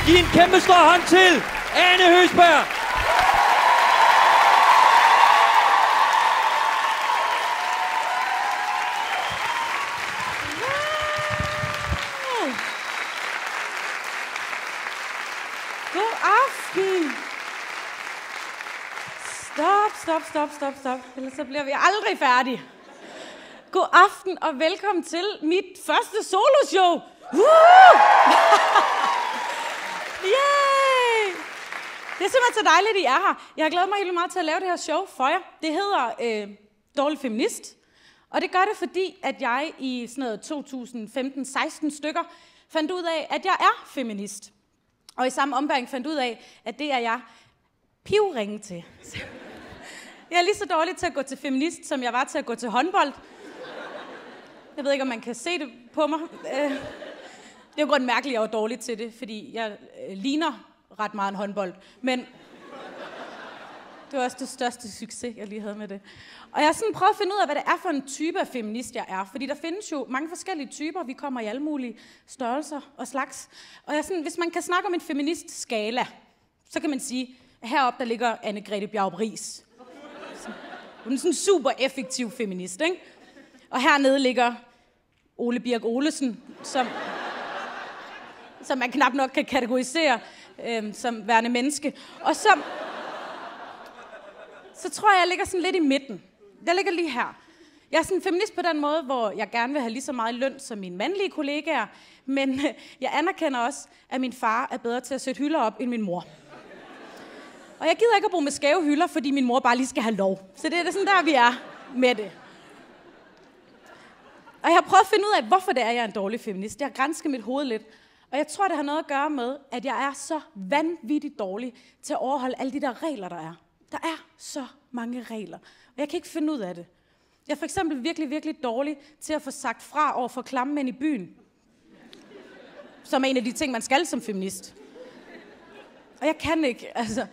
Giv en kæmpe stor hånd til Ane Høgsberg. God aften. Stop. Ellers så bliver vi aldrig færdige. God aften og velkommen til mit første soloshow. Yay! Det er simpelthen så dejligt, at I er her. Jeg har glædet mig helt meget til at lave det her show for jer. Det hedder Dårlig Feminist. Og det gør det, fordi at jeg i sådan noget 2015-16 stykker fandt ud af, at jeg er feminist. Og i samme ombæring fandt ud af, at det er jeg pivringe til. Jeg er lige så dårlig til at gå til feminist, som jeg var til at gå til håndbold. Jeg ved ikke, om man kan se det på mig. Det er jo godt mærkeligt, at jeg var dårlig til det, fordi jeg ligner ret meget en håndbold. Men det var også det største succes, jeg lige havde med det. Og jeg har sådan prøvet at finde ud af, hvad det er for en type af feminist, jeg er. Fordi der findes jo mange forskellige typer. Vi kommer i alle mulige størrelser og slags. Og jeg sådan, hvis man kan snakke om en feminist-skala, så kan man sige, at heroppe der ligger Anne-Grethe Bjarup Riis. Hun er sådan en super effektiv feminist, ikke? Og hernede ligger Ole Birk Olesen, som man knap nok kan kategorisere som værende menneske. Og så tror jeg ligger sådan lidt i midten. Jeg ligger lige her. Jeg er sådan en feminist på den måde, hvor jeg gerne vil have lige så meget løn som mine mandlige kollegaer, men jeg anerkender også, at min far er bedre til at sætte hylder op end min mor. Og jeg gider ikke at bruge med skæve hylder, fordi min mor bare lige skal have lov. Så det er sådan der, vi er med det. Og jeg har prøvet at finde ud af, hvorfor det er, jeg er en dårlig feminist. Jeg har gransket mit hoved lidt. Og jeg tror, det har noget at gøre med, at jeg er så vanvittigt dårlig til at overholde alle de der regler, der er. Der er så mange regler, og jeg kan ikke finde ud af det. Jeg er for eksempel virkelig, virkelig dårlig til at få sagt fra over for klamme mænd i byen. Som er en af de ting, man skal som feminist. Og jeg kan ikke, altså...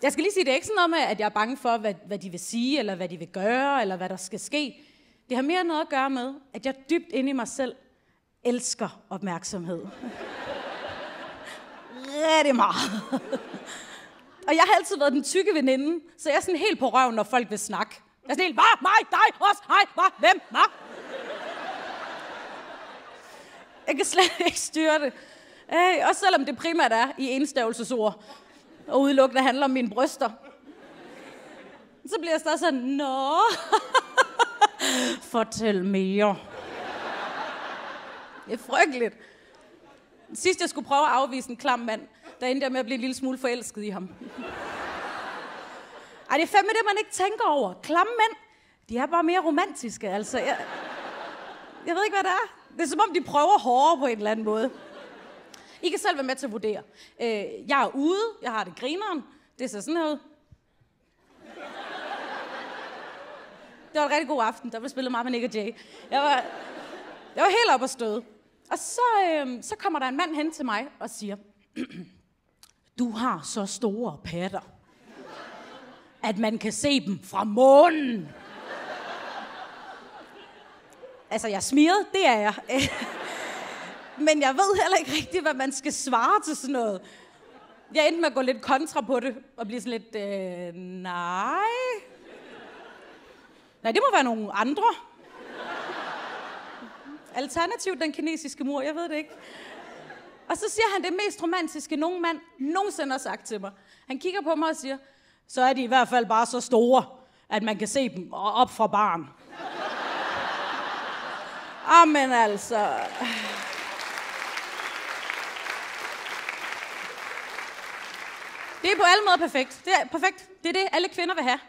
Jeg skal lige sige, det er ikke sådan noget med, at jeg er bange for, hvad de vil sige, eller hvad de vil gøre, eller hvad der skal ske. Det har mere noget at gøre med, at jeg dybt inde i mig selv elsker opmærksomhed. Rigtig meget. Og jeg har altid været den tykke veninde, så jeg er sådan helt på røven, når folk vil snakke. Jeg er sådan helt, hvad, mig, dig, os, hej, hvad, hvem, hvad? Jeg kan slet ikke styre det. Også selvom det primært er i enstavelsesord, og udelukkende handler om mine bryster. Så bliver jeg stadig sådan, nå, fortæl mere. Det er frygteligt. Sidst jeg skulle prøve at afvise en klam mand, der endte jeg med at blive en lille smule forelsket i ham. Ej, det er fandme det, man ikke tænker over. Klamme mænd, de er bare mere romantiske, altså. Jeg ved ikke, hvad det er. Det er som om, de prøver hårdere på en eller anden måde. I kan selv være med til at vurdere. Jeg er ude, jeg har det grineren. Det ser sådan her ud. Det var en rigtig god aften, der blev spillet meget med Nick og Jay. Jeg var helt oppe at støde. Og så kommer der en mand hen til mig og siger, du har så store patter, at man kan se dem fra månen. Altså, jeg er smiret, det er jeg. Men jeg ved heller ikke rigtigt, hvad man skal svare til sådan noget. Jeg endte med at gå lidt kontra på det, og blive sådan lidt, nej, det må være nogle andre. Alternativt den kinesiske mur, jeg ved det ikke. Og så siger han det mest romantiske, nogen mand nogensinde har sagt til mig. Han kigger på mig og siger, så er de i hvert fald bare så store, at man kan se dem op fra barn. Amen altså. Det er på alle måder perfekt. Det er perfekt. Det er det, alle kvinder vil have.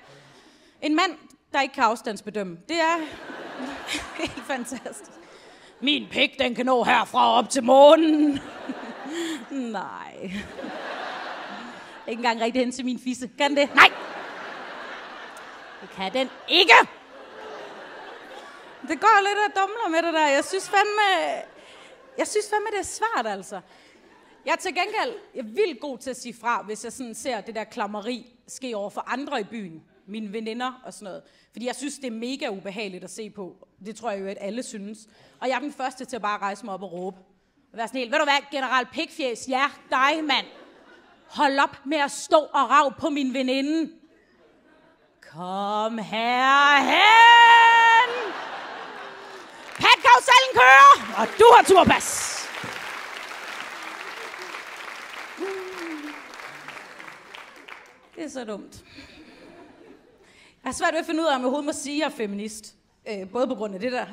En mand, der ikke kan afstandsbedømme. Det er helt fantastisk. Min pik, den kan nå herfra op til månen. Nej. Ikke engang rigtig hen til min fisse. Kan det? Nej! Det kan den ikke! Det går lidt af dumler med det der. Jeg synes fandme, det er svært, altså. Jeg er til gengæld vildt god til at sige fra, hvis jeg sådan ser det der klammeri ske over for andre i byen. Mine veninder og sådan noget. Fordi jeg synes, det er mega ubehageligt at se på. Det tror jeg jo, at alle synes. Og jeg er den første til at bare rejse mig op og råbe. Vær sådan helt, ved du hvad, general Pikfjæs, ja, dig, mand. Hold op med at stå og rav på min veninde. Kom herhen! Patkarusellen kører, og du har turpas. Det er så dumt. Jeg har svært ved at finde ud af, om jeg overhovedet må sige, at jeg er feminist. Både på grund af det der.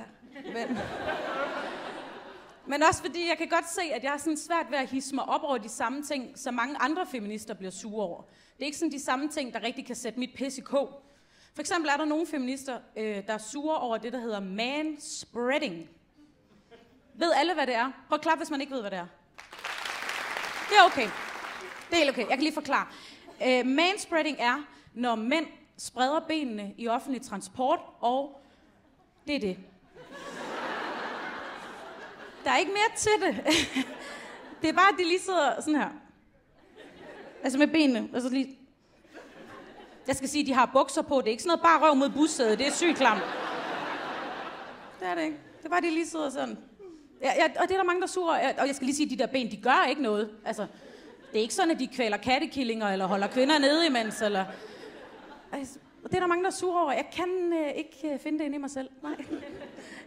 Men også fordi jeg kan godt se, at jeg har sådan svært ved at hisse mig op over de samme ting, som mange andre feminister bliver sure over. Det er ikke sådan de samme ting, der rigtig kan sætte mit pis i kog. For eksempel er der nogle feminister, der er sure over det, der hedder manspreading. Ved alle, hvad det er? Prøv at klappe, hvis man ikke ved, hvad det er. Det er okay. Det er helt okay. Jeg kan lige forklare. Manspreading er, når mænd spreder benene i offentlig transport, og det er det. Der er ikke mere til det. Det er bare, at de lige sidder sådan her. Altså med benene. Altså lige... Jeg skal sige, at de har bukser på. Det er ikke sådan noget bare røv mod bussædet. Det er sygt klamt. Det er det ikke. Det er bare, de lige sidder sådan. Ja, og det er der mange, der surer. Og jeg skal lige sige, at de der ben, de gør ikke noget. Altså, det er ikke sådan, at de kvæler kattekillinger, eller holder kvinder nede imens, eller... Altså, og det er der mange, der surer over. Jeg kan ikke finde det inde i mig selv. Nej.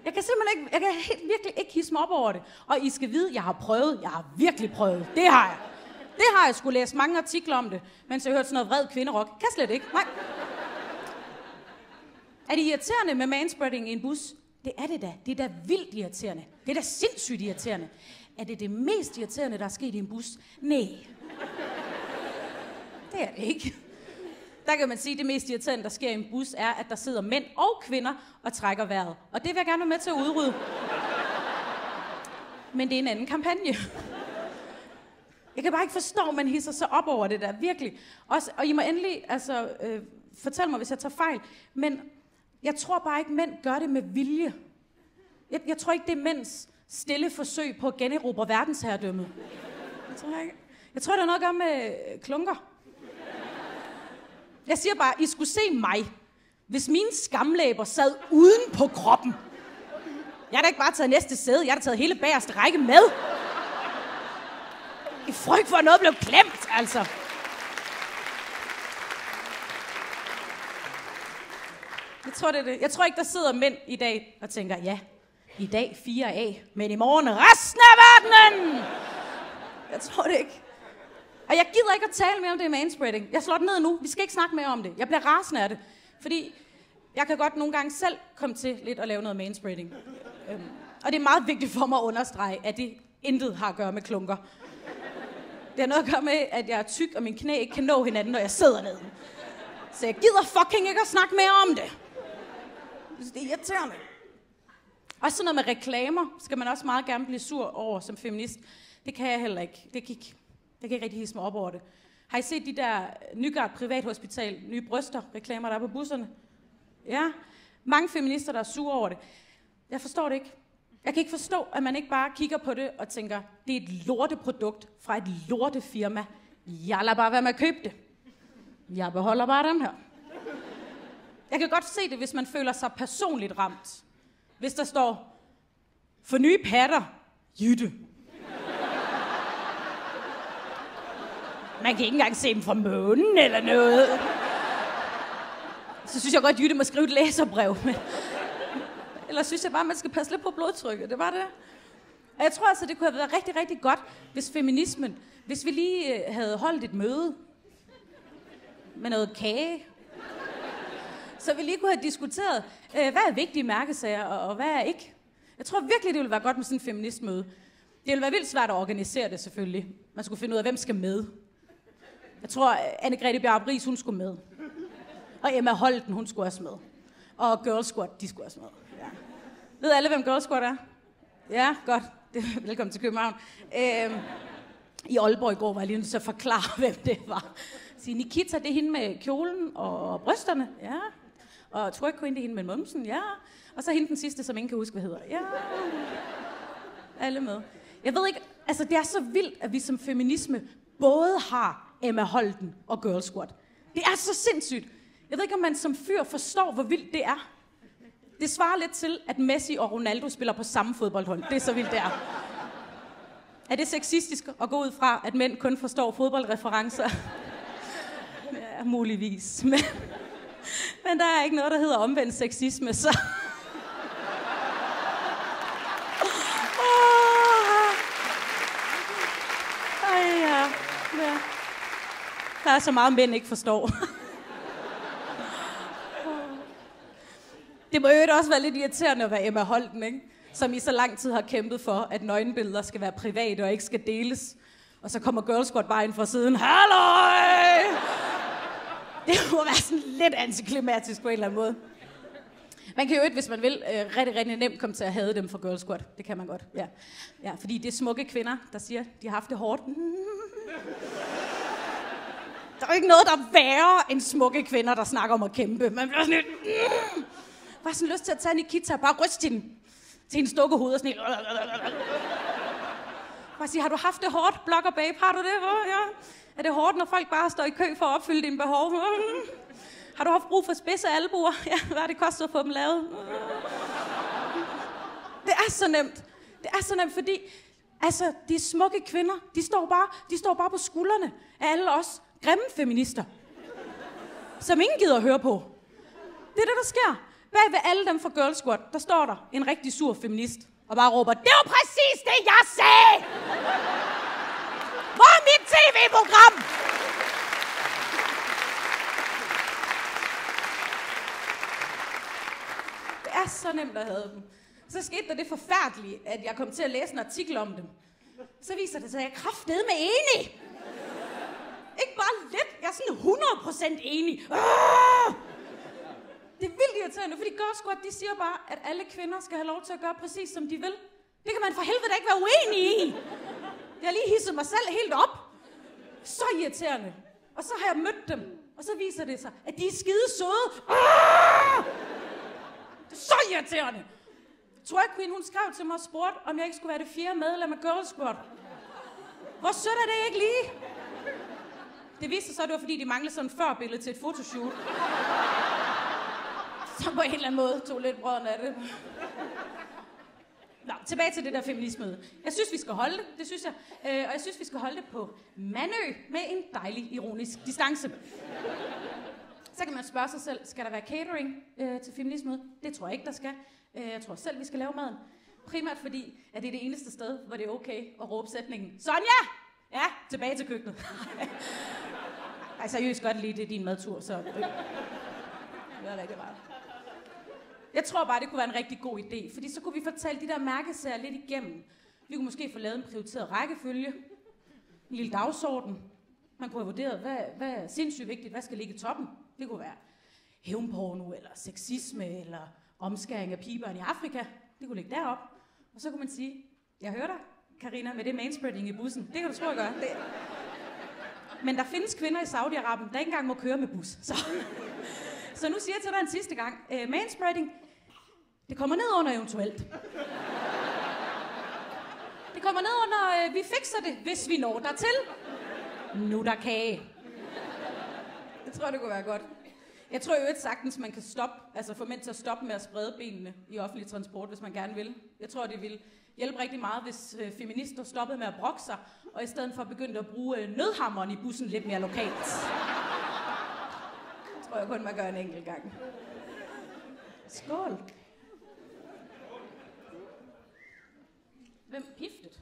Jeg kan simpelthen ikke... Jeg kan virkelig ikke hisse mig op over det. Og I skal vide, jeg har prøvet. Jeg har virkelig prøvet. Det har jeg. Det har jeg skulle læse mange artikler om det, mens jeg hørte sådan noget vred kvinderok. Kan slet ikke. Nej. Er det irriterende med manspreading i en bus? Det er det da. Det er da vildt irriterende. Det er da sindssygt irriterende. Er det det mest irriterende, der er sket i en bus? Nej. Det er det ikke. Der kan man sige, at det mest irriterende, der sker i en bus, er, at der sidder mænd og kvinder og trækker vejret. Og det vil jeg gerne være med til at udrydde. Men det er en anden kampagne. Jeg kan bare ikke forstå, at man hisser sig op over det der, virkelig. Og I må endelig fortælle mig, hvis jeg tager fejl. Men jeg tror bare ikke, mænd gør det med vilje. Jeg tror ikke, det er mænds stille forsøg på at generobre verdensherredømmet. Jeg tror, det har noget at gøre med klunker. Jeg siger bare, I skulle se mig, hvis mine skamlæber sad uden på kroppen. Jeg har da ikke bare taget næste sæde, jeg har da taget hele bagerste række med. I frygt for, at noget blev klemt, altså. Jeg tror, det er det. Jeg tror ikke, der sidder mænd i dag og tænker, ja, i dag 4A, men i morgen resten af verdenen! Jeg tror det ikke. Og jeg gider ikke at tale mere om det med manspreading. Jeg slår det ned nu. Vi skal ikke snakke mere om det. Jeg bliver rasende af det. Fordi jeg kan godt nogle gange selv komme til lidt at lave noget manspreading. Og det er meget vigtigt for mig at understrege, at det intet har at gøre med klunker. Det har noget at gøre med, at jeg er tyk, og mine knæ ikke kan nå hinanden, når jeg sidder nede. Så jeg gider fucking ikke at snakke mere om det. Det er irriterende. Også sådan noget med reklamer, skal man også meget gerne blive sur over som feminist. Det kan jeg heller ikke. Jeg kan ikke rigtig hisse mig op over det. Har I set de der Nygård Privathospital, nye bryster, reklamer, der er på busserne? Ja. Mange feminister, der er sure over det. Jeg forstår det ikke. Jeg kan ikke forstå, at man ikke bare kigger på det og tænker, det er et lorteprodukt fra et lortefirma. Jeg lader bare være med at købe det. Jeg beholder bare dem her. Jeg kan godt se det, hvis man føler sig personligt ramt. Hvis der står, for nye patter, Jytte. Man kan ikke engang se dem fra månen eller noget. Så synes jeg godt, Jytte må skrive et læserbrev. Eller synes jeg bare, man skal passe lidt på blodtrykket. Det var det. Og jeg tror altså, det kunne have været rigtig, rigtig godt, hvis feminismen, hvis vi lige havde holdt et møde med noget kage, så vi lige kunne have diskuteret, hvad er vigtige mærkesager, og hvad er ikke. Jeg tror virkelig, det ville være godt med sådan en feministmøde. Det ville være vildt svært at organisere det, selvfølgelig. Man skulle finde ud af, hvem skal med. Jeg tror, Anne-Grethe Bjarup Riis, hun skulle med. Og Emma Holten, hun skulle også med. Og Girl Squad, de skulle også med. Ja. Ved alle, hvem Girl Squad er? Ja, godt. Velkommen til København. I Aalborg i går var jeg lige nødt til at forklare, hvem det var. Så Nikita, det er hende med kjolen og brysterne. Ja. Og Twerk Queen, det er hende med mumsen. Ja. Og så hende den sidste, som ingen kan huske, hvad hedder. Ja. Alle med. Jeg ved ikke, altså det er så vildt, at vi som feminisme både har Emma Holten og Girl Squad. Det er så sindssygt. Jeg ved ikke, om man som fyr forstår, hvor vildt det er. Det svarer lidt til, at Messi og Ronaldo spiller på samme fodboldhold. Det er så vildt, det er. Er det sexistisk at gå ud fra, at mænd kun forstår fodboldreferencer? Ja, muligvis. Men der er ikke noget, der hedder omvendt sexisme, så... Ja. Der er så meget, mænd ikke forstår. Det må jo også være lidt irriterende at være Emma Holten, ikke? Som i så lang tid har kæmpet for, at nøgenbilleder skal være private og ikke skal deles. Og så kommer Girl Squad bare ind fra siden. Halløj! Det må være sådan lidt antiklimatisk på en eller anden måde. Man kan jo ikke, hvis man vil, rigtig, rigtig nemt komme til at hade dem for Girl Squad. Det kan man godt, ja. Ja, fordi det er smukke kvinder, der siger, de har haft det hårdt. Der er jo ikke noget, der er værre end smukke kvinder, der snakker om at kæmpe. Man bliver sådan lidt... Bare sådan lyst til at tage Nikita og bare ryste hende til hendes dukkehoved og sådan helt... Bare sige, har du haft det hårdt, Blogger Babe? Har du det? Ja. Er det hårdt, når folk bare står i kø for at opfylde dine behov? Har du haft brug for spidse albuer? Ja, hvad har det kostet at få dem lavet? Det er så nemt. Det er så nemt, fordi altså, de smukke kvinder, de står bare på skuldrene af alle os grimme feminister, som ingen gider at høre på. Det er det, der sker. Bag ved alle dem fra Girl Squad, der står der en rigtig sur feminist, og bare råber, det var præcis det, jeg sagde! Hvor er mit tv-program? Det er så nemt at have dem. Så skete der det forfærdelige, at jeg kom til at læse en artikel om dem. Så viser det sig, at jeg er kraftedeme enig. Ikke bare lidt, jeg er sådan 100% enig. Det er vildt irriterende, fordi Girl Squad, de siger bare, at alle kvinder skal have lov til at gøre præcis, som de vil. Det kan man for helvede ikke være uenig i. Jeg har lige hisset mig selv helt op. Så irriterende. Og så har jeg mødt dem, og så viser det sig, at de er skide søde. Det er så irriterende. Drag Queen, hun skrev til mig og spurgte, om jeg ikke skulle være det 4. medlem af Girl Squad. Hvor sødt er det ikke lige? Det viste sig så, at det var fordi, de manglede sådan en førbillede til et fotoshoot. Så på en eller anden måde tog lidt brøden af det. Nå, tilbage til det der feminisme. Jeg synes, vi skal holde det. Det synes jeg. Og jeg synes, vi skal holde det på Mandø med en dejlig, ironisk distance. Så kan man spørge sig selv, skal der være catering til feminisme? Det tror jeg ikke, der skal. Jeg tror selv, vi skal lave maden. Primært fordi, at det er det eneste sted, hvor det er okay at råbe sætningen. Sonja! Ja, tilbage til køkkenet. Ej, seriøst godt lige, det er din madtur, så... Det er rigtig meget. Jeg tror bare, det kunne være en rigtig god idé, fordi så kunne vi fortælle de der mærkesager lidt igennem. Vi kunne måske få lavet en prioriteret rækkefølge, en lille dagsorden. Man kunne have vurderet, hvad er sindssygt vigtigt, hvad skal ligge i toppen. Det kunne være hævnporno, eller sexisme, eller omskæring af piberne i Afrika. Det kunne ligge derop. Og så kunne man sige, jeg hører dig, Karina, med det manspreading i bussen. Det kan du tro, jeg gør. Det. Men der findes kvinder i Saudi-Arabien, der ikke engang må køre med bus. Så nu siger jeg til dig en sidste gang. Manspreading, det kommer ned under eventuelt. Det kommer ned under, vi fikser det, hvis vi når dertil. Nu der kage. Det tror jeg, det kunne være godt. Jeg tror jo ikke sagtens, man kan stoppe, altså få mænd til at stoppe med at sprede benene i offentlig transport, hvis man gerne vil. Jeg tror, det vil hjælpe rigtig meget, hvis feminister stoppede med at brokke sig, og i stedet for begyndte at bruge nødhammeren i bussen lidt mere lokalt. Det tror jeg kun, man gør en enkelt gang. Skål. Hvem piftet?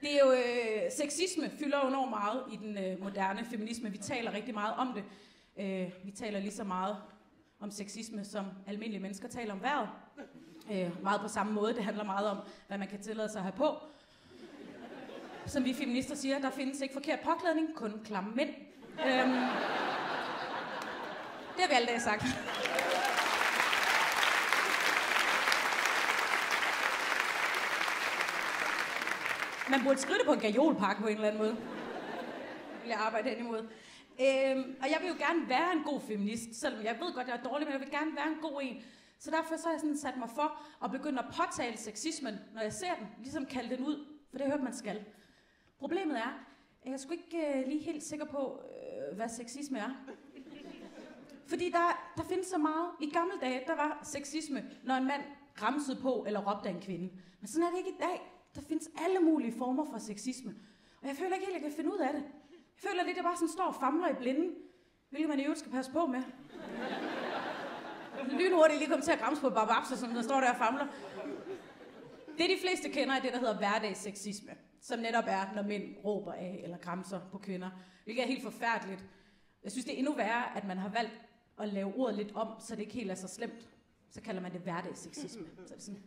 Det er jo, sexisme fylder jo enormt meget i den moderne feminisme. Vi taler rigtig meget om det. Vi taler lige så meget om sexisme, som almindelige mennesker taler om vejret. Meget på samme måde. Det handler meget om, hvad man kan tillade sig at have på. Som vi feminister siger, der findes ikke forkert påklædning, kun klamme mænd. Det har vi alle dage sagt. Man burde skrive det på en gajolpark på en eller anden måde. Det vil jeg arbejde hen imod. Og jeg vil jo gerne være en god feminist, selvom jeg ved godt, jeg er dårlig, men jeg vil gerne være en god en. Så derfor så har jeg sådan sat mig for at begynde at påtale sexismen, når jeg ser den. Ligesom kalde den ud, for det har jeg hørt, man skal. Problemet er, at jeg er sgu ikke lige helt sikker på, hvad sexisme er. Fordi der findes så meget. I gamle dage, der var sexisme, når en mand gramsede på eller råbte af en kvinde. Men sådan er det ikke i dag. Der findes alle mulige former for sexisme. Og jeg føler ikke helt, at jeg kan finde ud af det. Jeg føler lidt, at jeg bare sådan står og famler i blinde, hvilket man i øvrigt skal passe på med. Lynhurtigt lige kom til at gramse på bababser, som der står der og famler. Det de fleste kender er det, der hedder hverdagsseksisme, som netop er, når mænd råber af eller gramser på kvinder, hvilket er helt forfærdeligt. Jeg synes, det er endnu værre, at man har valgt at lave ordet lidt om, så det ikke helt er så slemt. Så kalder man det hverdagsseksisme.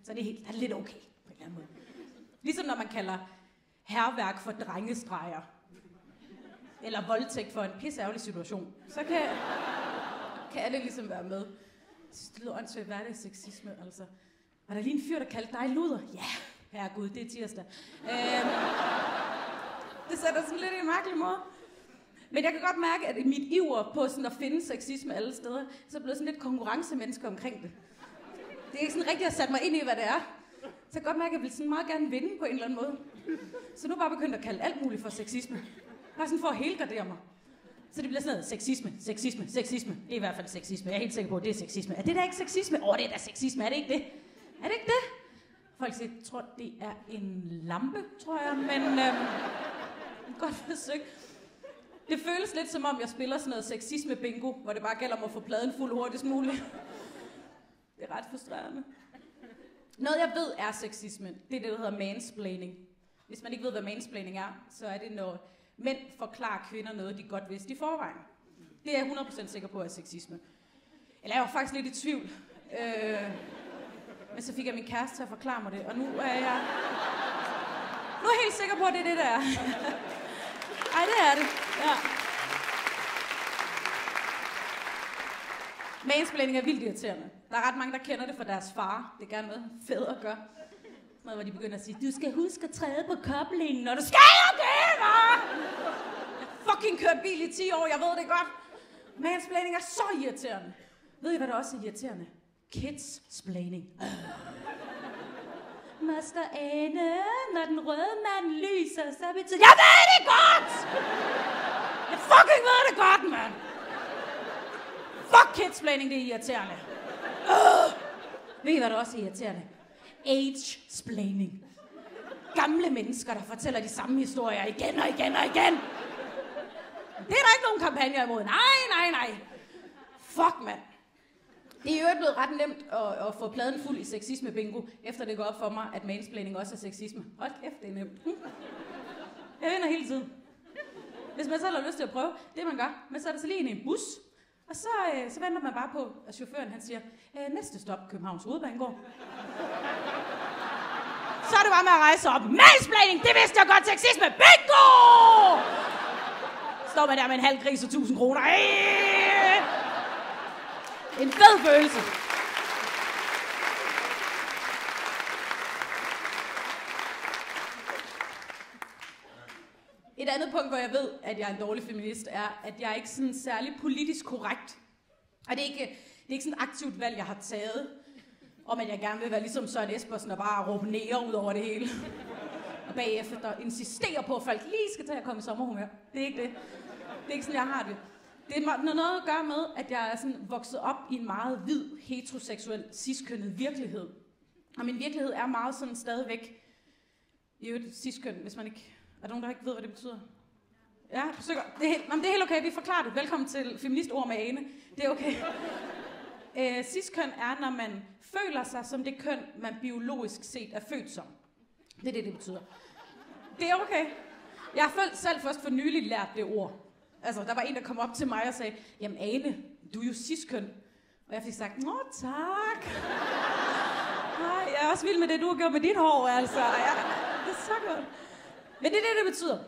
Så det er lidt okay på en eller anden måde. Ligesom når man kalder hærværk for drengestreger, eller voldtægt for en pisseærgerlig situation, så kan alle ligesom være med. Jeg synes, det lyder åndssvagt hverdagsseksisme, altså. Var der lige en fyr, der kaldte dig luder? Ja, herregud, det er tirsdag. Det sætter sådan lidt i en mærkelig måde. Men jeg kan godt mærke, at i mit iver på sådan at finde sexisme alle steder, så er jeg blevet sådan lidt konkurrencemenneske omkring det. Det er ikke sådan rigtigt at sætte mig ind i, hvad det er. Så jeg kan godt mærke, at jeg vil sådan meget gerne vinde på en eller anden måde. Så nu er jeg bare begyndt at kalde alt muligt for sexisme. Bare sådan for at helgardere mig. Så det bliver sådan noget sexisme. Det er i hvert fald sexisme. Jeg er helt sikker på, at det er sexisme. Er det der ikke sexisme? Det er da sexisme. Er det ikke det? Er det ikke det? Folk siger, jeg tror, det er en lampe, tror jeg. Men godt forsøg. Det føles lidt som om, jeg spiller sådan noget sexisme bingo, hvor det bare gælder om at få pladen fuld hurtigst muligt. Det er ret frustrerende. Noget jeg ved er sexisme. Det er det, der hedder mansplaining. Hvis man ikke ved, hvad mansplaining er, så er det, når mænd forklarer kvinder noget, de godt vidste i forvejen. Det er jeg 100% sikker på er sexisme. Eller jeg var faktisk lidt i tvivl. Men så fik jeg min kæreste til at forklare mig det, og nu er jeg helt sikker på, at det er det, der er. Ej, det er det. Ja. Mansplaining er vildt irriterende. Der er ret mange, der kender det fra deres far. Det er gerne noget, fædre gør. Noget, hvor de begynder at sige, du skal huske at træde på koblingen, når du skal det, hva'? Jeg fucking kørt bil i 10 år, jeg ved det godt. Mansplaining er så irriterende. Ved I, hvad der også er irriterende? Kids-splaining. Moster Ane, når den røde mand lyser, så betyder... Jeg ved det godt! Jeg fucking ved det godt, mand! Fuck kids-splaining, det er irriterende. Ved I, hvad der også er irriterende? Age-splaining. Gamle mennesker, der fortæller de samme historier igen og igen og igen. Det er der ikke nogen kampagner imod. Nej. Fuck, mand. Det er jo blevet ret nemt at få pladen fuld i sexisme bingo, efter det går op for mig, at mansplaining også er sexisme. Hold kæft, det er nemt. Jeg vinder hele tiden. Hvis man selv har lyst til at prøve, det man gør, man sætter sig lige ind i en bus, og så venter man bare på, at chaufføren han siger, næste stop, Københavns Hovedbanegård. Så er det bare med at rejse op. Mansplaining, det vidste jeg godt, sexisme bingo! Står man der med en halv gris og 1000 kroner. En fed følelse. Et andet punkt, hvor jeg ved, at jeg er en dårlig feminist, er, at jeg er ikke sådan særlig politisk korrekt. Og det er ikke sådan et aktivt valg, jeg har taget, om at jeg gerne vil være ligesom Søren Espersen og bare råbe nære ud over det hele. Og bagefter der insisterer på, at folk lige skal til at komme i sommerhumør. Det er ikke det. Det er ikke sådan, jeg har det. Det er noget at gøre med, at jeg er sådan vokset op i en meget hvid, heteroseksuel, ciskønnet virkelighed. Og min virkelighed er meget sådan stadigvæk i et ciskøn, hvis man ikke... Er der nogen, der ikke ved, hvad det betyder? Ja, forsøger. Det er helt okay, vi forklarer det. Velkommen til Feministord med Ane. Det er okay. Ciskøn er, når man føler sig som det køn, man biologisk set er født som. Det er det betyder. Det er okay. Jeg har selv først for nylig lært det ord. Altså, der var en, der kom op til mig og sagde, jamen Ane, du er jo ciskøn. Og jeg fik sagt, nå tak. Jeg er også vild med det, du har gjort med dit hår, altså. Ja, det er så godt. Men det er det betyder.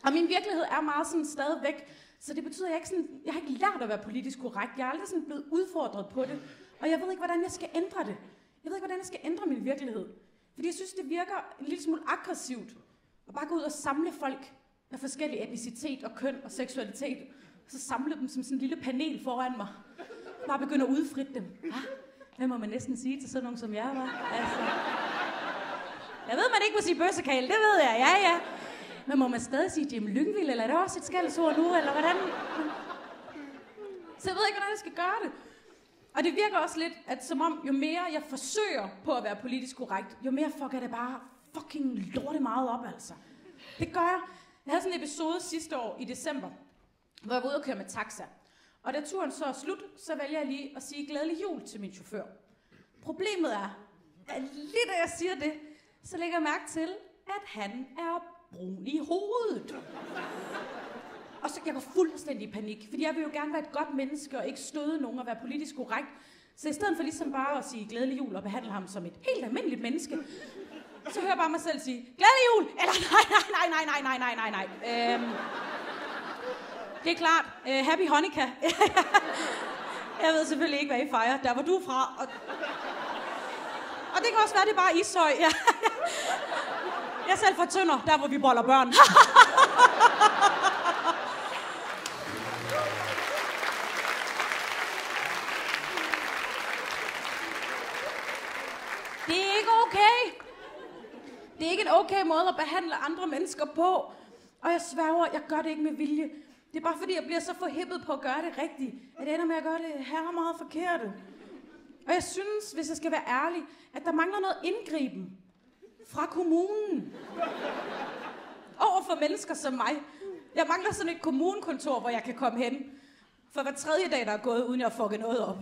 Og min virkelighed er meget sådan stadigvæk. Så det betyder, at jeg har ikke lært at være politisk korrekt. Jeg er aldrig sådan blevet udfordret på det. Og jeg ved ikke, hvordan jeg skal ændre det. Jeg ved ikke, hvordan jeg skal ændre min virkelighed. Fordi jeg synes, det virker en lille smule aggressivt. At bare gå ud og samle folk af forskellige etnicitet og køn og seksualitet. Og så samle dem som sådan en lille panel foran mig. Bare begynde at udfritte dem. Hvad må man næsten sige til sådan nogen som jeg, var? Altså. Jeg ved, man ikke må sige bøssekale, det ved jeg, ja. Men må man stadig sige Jim Lyngvild, eller er det også et skældsord nu, eller hvordan? Så jeg ved ikke, hvordan jeg skal gøre det. Og det virker også lidt, at som om, jo mere jeg forsøger på at være politisk korrekt, jo mere fucker det bare fucking lorte meget op, altså. Det gør jeg. Jeg havde sådan en episode sidste år i december, hvor jeg var ude og køre med taxa. Og da turen så er slut, så vælger jeg lige at sige glædelig jul til min chauffør. Problemet er, at lige da jeg siger det, så lægger jeg mærke til, at han er brun i hovedet. Og så jeg går fuldstændig i panik, fordi jeg vil jo gerne være et godt menneske og ikke støde nogen og være politisk korrekt. Så i stedet for ligesom bare at sige glædelig jul og behandle ham som et helt almindeligt menneske, så hører jeg bare mig selv sige glædelig jul! Eller nej. Det er klart. Happy Hanukkah. Jeg ved selvfølgelig ikke, hvad I fejrer. Der hvor du er fra. Og det kan også være, det er bare Ishøj. Jeg er selv fra Tønder, der hvor vi boller børn. Det er ikke okay. Det er ikke en okay måde at behandle andre mennesker på. Og jeg sværger, jeg gør det ikke med vilje. Det er bare fordi, jeg bliver så forhippet på at gøre det rigtigt, at det ender med at gøre det her meget forkerte. Og jeg synes, hvis jeg skal være ærlig, at der mangler noget indgriben fra kommunen over for mennesker som mig. Jeg mangler sådan et kommunekontor, hvor jeg kan komme hen for hver tredje dag, der er gået, uden jeg har fucket noget op.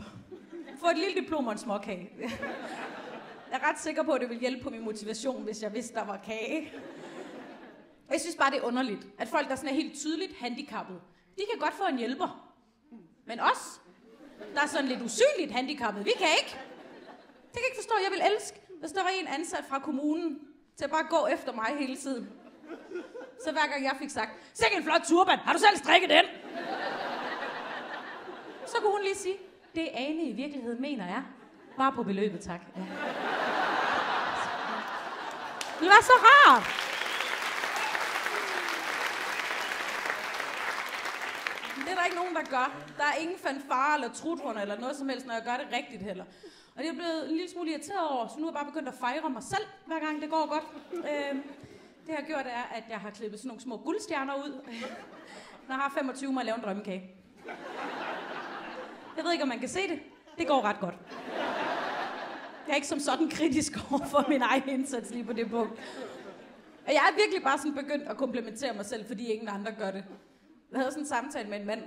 Få et lille diplom og en småkage. Jeg er ret sikker på, at det vil hjælpe på min motivation, hvis jeg vidste, der var kage. Jeg synes bare, det er underligt, at folk, der sådan er helt tydeligt handicappet, de kan godt få en hjælper. Men os, der er sådan lidt usynligt handicappet, vi kan ikke. Det kan jeg ikke forstå, jeg vil elske, hvis der var en ansat fra kommunen til at bare gå efter mig hele tiden. Så hver gang jeg fik sagt, sikke en flot turban, har du selv strikket den? Så kunne hun lige sige, det Ane i virkeligheden mener jeg. Bare på beløbet, tak. Ja. Det var så rart. Det er der ikke nogen, der gør. Der er ingen fanfare eller trutrunde eller noget som helst, når jeg gør det rigtigt heller. Og det er blevet en lille smule irriteret over, så nu er jeg bare begyndt at fejre mig selv, hver gang det går godt. Det jeg har gjort er, at jeg har klippet sådan nogle små guldstjerner ud. Når jeg har 25, må jeg lave en drømmekage. Jeg ved ikke, om man kan se det. Det går ret godt. Jeg er ikke som sådan kritisk over for min egen indsats lige på det punkt. Og jeg er virkelig bare sådan begyndt at komplimentere mig selv, fordi ingen andre gør det. Jeg havde sådan en samtale med en mand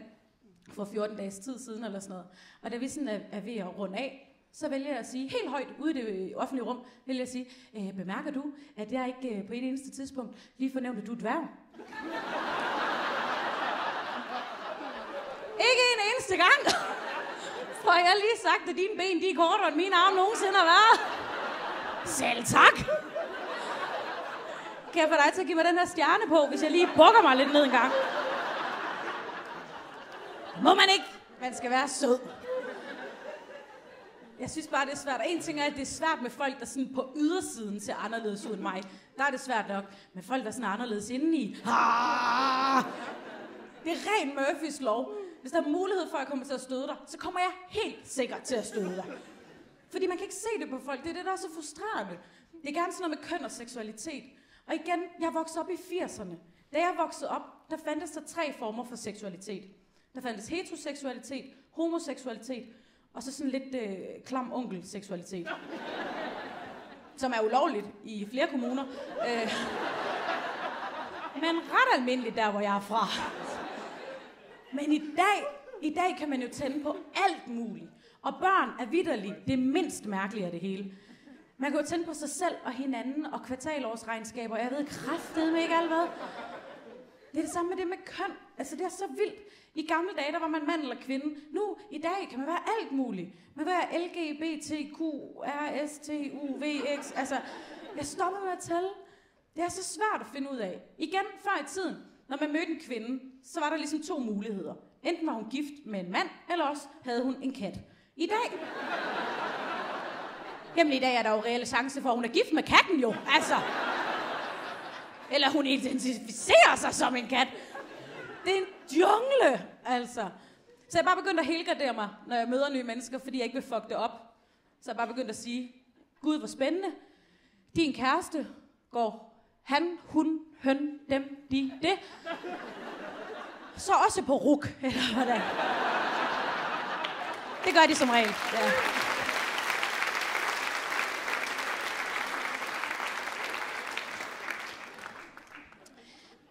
for 14 dages tid siden eller sådan noget. Og da vi sådan er ved at runde af, så vælger jeg at sige, helt højt ude i det offentlige rum, vælger jeg at sige, bemærker du, at jeg ikke på et eneste tidspunkt lige fornævnte, at du er dværg? Ikke en eneste gang! For jeg har lige sagt, at dine ben de er kortere, end mine arme nogensinde har været. Selv tak! Kan jeg få dig til at give mig den her stjerne på, hvis jeg lige bukker mig lidt ned en gang? Må man ikke? Man skal være sød. Jeg synes bare, det er svært. Og en ting er, at det er svært med folk, der sådan på ydersiden ser anderledes ud end mig. Der er det svært nok. Men folk, der sådan er anderledes indeni. Det er ren Murphys lov. Hvis der er mulighed for, at jeg kommer til at støde dig, så kommer jeg helt sikkert til at støde dig. Fordi man kan ikke se det på folk. Det er det, der er så frustrerende. Det er gerne sådan noget med køn og seksualitet. Og igen, jeg voksede op i 80'erne. Da jeg voksede op, der fandtes der 3 former for seksualitet. Der fandtes heteroseksualitet, homoseksualitet, og så sådan lidt klam onkelseksualitet. Som er ulovligt i flere kommuner. Men ret almindeligt der, hvor jeg er fra. Men i dag kan man jo tænde på alt muligt. Og børn er vitterligt det mindst mærkelige af det hele. Man kan jo tænde på sig selv og hinanden og kvartalårsregnskaber. Jeg ved kraftedeme ikke alt hvad. Det er det samme med det med køn. Altså det er så vildt. I gamle dage, der var man mand eller kvinde. Nu, i dag, kan man være alt muligt. Man kan være LGBTQ, RSTUVX. Altså, jeg stopper med at tælle. Det er så svært at finde ud af. Igen, før i tiden, når man mødte en kvinde, så var der ligesom 2 muligheder. Enten var hun gift med en mand, eller også havde hun en kat. I dag... Jamen i dag er der jo reelle chance for, at hun er gift med katten jo. Altså... Eller hun identificerer sig som en kat. Det er en jungle, altså. Så jeg bare begyndt at helgardere mig, når jeg møder nye mennesker, fordi jeg ikke vil fuck det op. Så jeg bare begyndt at sige, Gud, hvor spændende. Din kæreste går han, hun, høn, dem, de, det. Så også på ruk, eller hvordan. Det gør de som regel. Ja.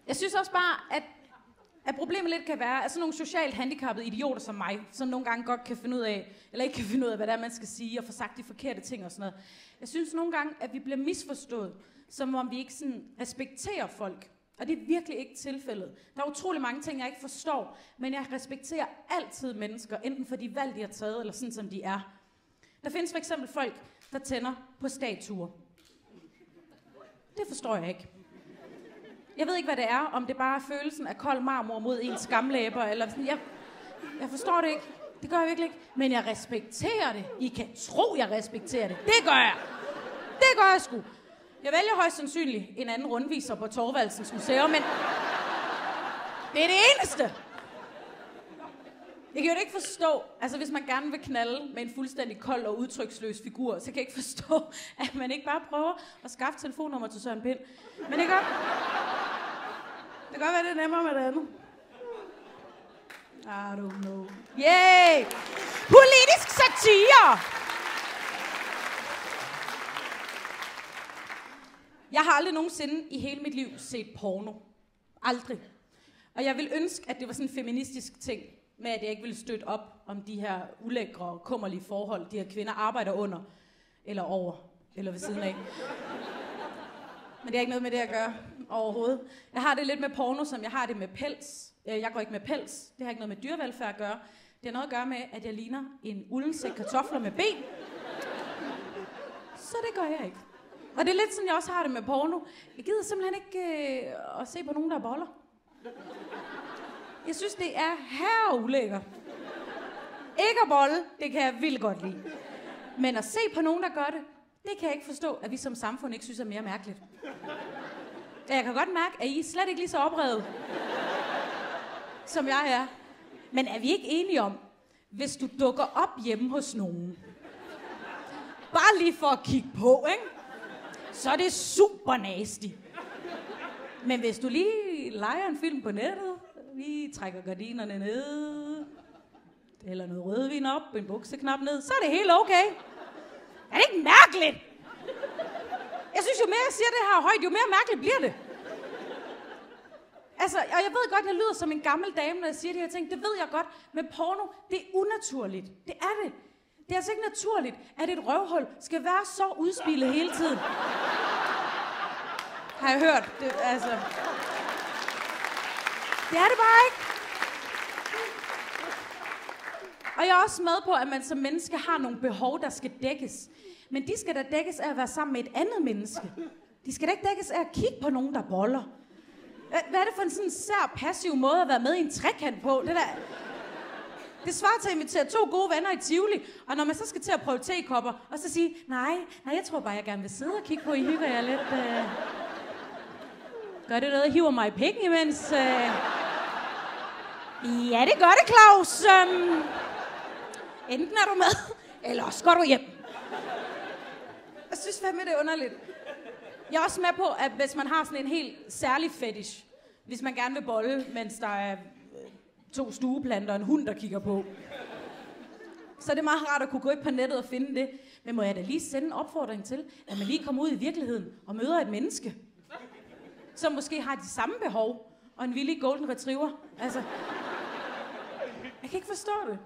Jeg synes også bare, at problemet lidt kan være, at sådan nogle socialt handicappede idioter som mig, som nogle gange godt kan finde ud af, eller ikke kan finde ud af, hvad det er, man skal sige, og få sagt de forkerte ting og sådan noget. Jeg synes nogle gange, at vi bliver misforstået, som om vi ikke sådan respekterer folk. Og det er virkelig ikke tilfældet. Der er utrolig mange ting, jeg ikke forstår, men jeg respekterer altid mennesker, enten for de valg, de har taget, eller sådan, som de er. Der findes for eksempel folk, der tænder på statuer. Det forstår jeg ikke. Jeg ved ikke, hvad det er, om det bare er følelsen af kold marmor mod ens skamlæber, eller sådan. Jeg forstår det ikke. Det gør jeg virkelig ikke. Men jeg respekterer det. I kan tro, jeg respekterer det. Det gør jeg. Det gør jeg sgu. Jeg vælger højst sandsynligt en anden rundviser på Thorvaldsens Museum, men det er det eneste. Jeg kan jo ikke forstå, altså hvis man gerne vil knalde med en fuldstændig kold og udtryksløs figur, så kan jeg ikke forstå, at man ikke bare prøver at skaffe telefonnummer til Søren Pind. Men det kan godt være, det er nemmere med det andet. I don't know. Yay! Politisk satire! Jeg har aldrig nogensinde i hele mit liv set porno. Aldrig. Og jeg vil ønske, at det var sådan en feministisk ting, med at jeg ikke ville støtte op om de her ulækre, kummerlige forhold, de her kvinder arbejder under, eller over, eller ved siden af. Men det har ikke noget med det at gøre overhovedet. Jeg har det lidt med porno, som jeg har det med pels. Jeg går ikke med pels. Det har ikke noget med dyrevelfærd at gøre. Det har noget at gøre med, at jeg ligner en uldensæk kartofler med ben. Så det gør jeg ikke. Og det er lidt sådan, jeg også har det med porno. Jeg gider simpelthen ikke at se på nogen, der boller. Jeg synes, det er her ulækkert. Ikke at bolle, det kan jeg vildt godt lide. Men at se på nogen, der gør det, det kan jeg ikke forstå, at vi som samfund ikke synes er mere mærkeligt. Jeg kan godt mærke, at I er slet ikke lige så oprevet, som jeg er. Men er vi ikke enige om, hvis du dukker op hjemme hos nogen, bare lige for at kigge på, ikke? Så er det super nasty. Men hvis du lige leger en film på nettet, lige trækker gardinerne ned, eller noget rødvin op, en bukseknap ned, så er det helt okay. Er det ikke mærkeligt? Jeg synes, jo mere jeg siger det her højt, jo mere mærkeligt bliver det. Altså, og jeg ved godt, jeg lyder som en gammel dame, når jeg siger de her ting. Det ved jeg godt. Men porno, det er unaturligt. Det er det. Det er altså ikke naturligt, at et røvhul skal være så udspillet hele tiden. Har jeg hørt? Det er det bare ikke. Og jeg er også med på, at man som menneske har nogle behov, der skal dækkes. Men de skal da dækkes af at være sammen med et andet menneske. De skal da ikke dækkes af at kigge på nogen, der boller. Hvad er det for en sådan sær passiv måde at være med i en trekant på? Det svarer til at invitere 2 gode venner i Tivoli, og når man så skal til at prøve tekopper, og så sige, nej, jeg tror bare, jeg gerne vil sidde og kigge på, I hygger jer lidt. Gør det noget, hiver mig i pikken imens? Ja, det gør det, Claus. Enten er du med, eller også går du hjem. Jeg synes fandme, det er underligt. Jeg er også med på, at hvis man har sådan en helt særlig fetish, hvis man gerne vil bolle, mens der er 2 stueplanter og en hund, der kigger på, så er det meget rart at kunne gå ind på nettet og finde det. Men må jeg da lige sende en opfordring til, at man lige kommer ud i virkeligheden og møder et menneske, som måske har de samme behov, og en villig golden retriever. Altså, jeg kan ikke forstå det.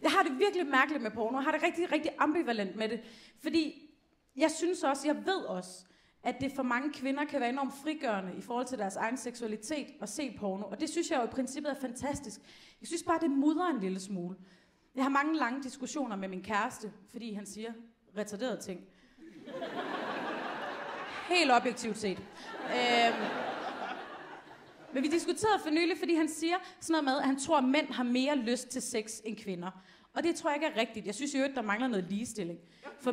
Jeg har det virkelig mærkeligt med porno. Jeg har det rigtig, rigtig ambivalent med det. Fordi jeg synes også, jeg ved også, at det for mange kvinder kan være enormt frigørende i forhold til deres egen seksualitet at se porno. Og det synes jeg jo i princippet er fantastisk. Jeg synes bare, det mudrer en lille smule. Jeg har mange lange diskussioner med min kæreste, fordi han siger retarderede ting. Helt objektivt set. Men vi diskuterede for nylig, fordi han siger sådan noget med, at han tror, at mænd har mere lyst til sex end kvinder. Og det tror jeg ikke er rigtigt. Jeg synes jo, at der mangler noget ligestilling. For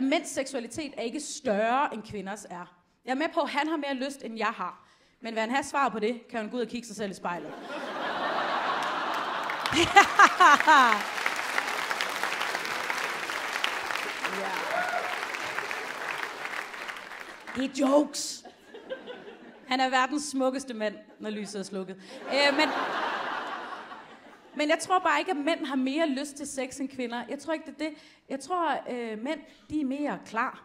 mænds seksualitet er ikke større end kvinders er. Jeg er med på, at han har mere lyst, end jeg har. Men vil han have svar på det, kan han gå ud og kigge sig selv i spejlet. Det er jokes. Han er verdens smukkeste mand, når lyset er slukket. Men jeg tror bare ikke, at mænd har mere lyst til sex end kvinder. Jeg tror ikke, det er det. Jeg tror, mænd, de er mere klar.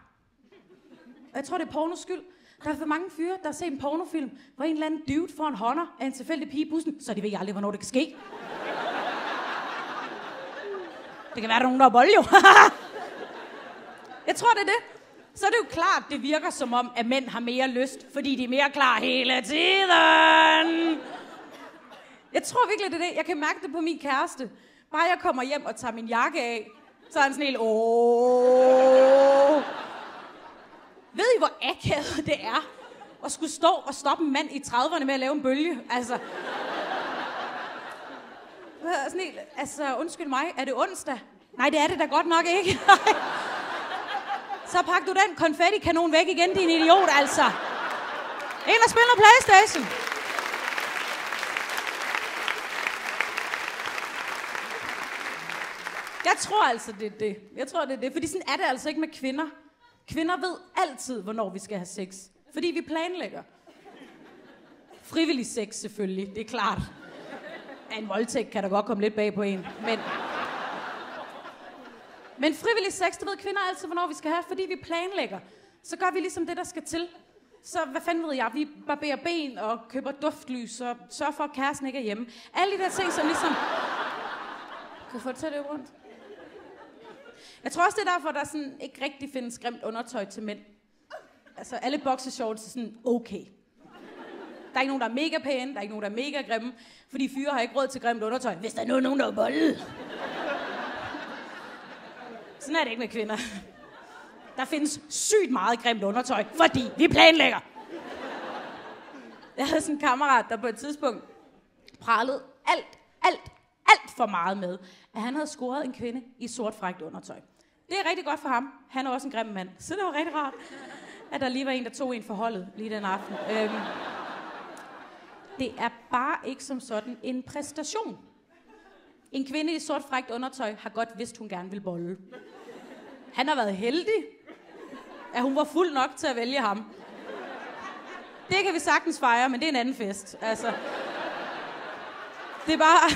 Og jeg tror, det er pornos skyld. Der er for mange fyre, der har set en pornofilm, hvor en eller anden dude får en hånder af en tilfældig pige i bussen, så de ved aldrig, hvornår det kan ske. Det kan være, der er nogen, der er bold, jo. Jeg tror, det er det. Så er det jo klart, det virker som om, at mænd har mere lyst, fordi de er mere klar hele tiden. Jeg tror virkelig, det er det. Jeg kan mærke det på min kæreste. Bare jeg kommer hjem og tager min jakke af, så er han sådan helt, Ved I, hvor akavet det er at skulle stå og stoppe en mand i 30'erne med at lave en bølge? Altså, sådan helt, undskyld mig, er det onsdag? Nej, det er det da godt nok ikke. Så pak du den konfettikanon væk igen, din idiot, altså. Ind og spil noget PlayStation. Jeg tror altså, det er det. Jeg tror, det er det. Fordi sådan er det altså ikke med kvinder. Kvinder ved altid, hvornår vi skal have sex. Fordi vi planlægger. Frivillig sex selvfølgelig, det er klart. En voldtægt kan der godt komme lidt bag på en. Men frivillig sex, det ved kvinder altid, hvornår vi skal have. Fordi vi planlægger. Så gør vi ligesom det, der skal til. Så hvad fanden ved jeg? Vi barberer ben og køber duftlys og sørger for, at kæresten ikke er hjemme. Alle de der ting, som ligesom... Kan du få det til at løbe rundt? Jeg tror også, det er derfor, der sådan ikke rigtig findes grimt undertøj til mænd. Altså, alle boxershorts er sådan okay. Der er ikke nogen, der er mega pæne, der er ikke nogen, der er mega grimme, fordi fyre har ikke råd til grimt undertøj, hvis der er nogen, der er bolle. Sådan er det ikke med kvinder. Der findes sygt meget grimt undertøj, fordi vi planlægger. Jeg havde sådan en kammerat, der på et tidspunkt pralede alt for meget med, at han havde scoret en kvinde i sort frækt undertøj. Det er rigtig godt for ham. Han er også en grim mand. Så det var rigtig rart, at der lige var en, der tog en for holdet lige den aften. Det er bare ikke som sådan en præstation. En kvinde i sort frækt undertøj har godt vidst, hun gerne vil bolle. Han har været heldig, at hun var fuld nok til at vælge ham. Det kan vi sagtens fejre, men det er en anden fest. Altså, det er bare...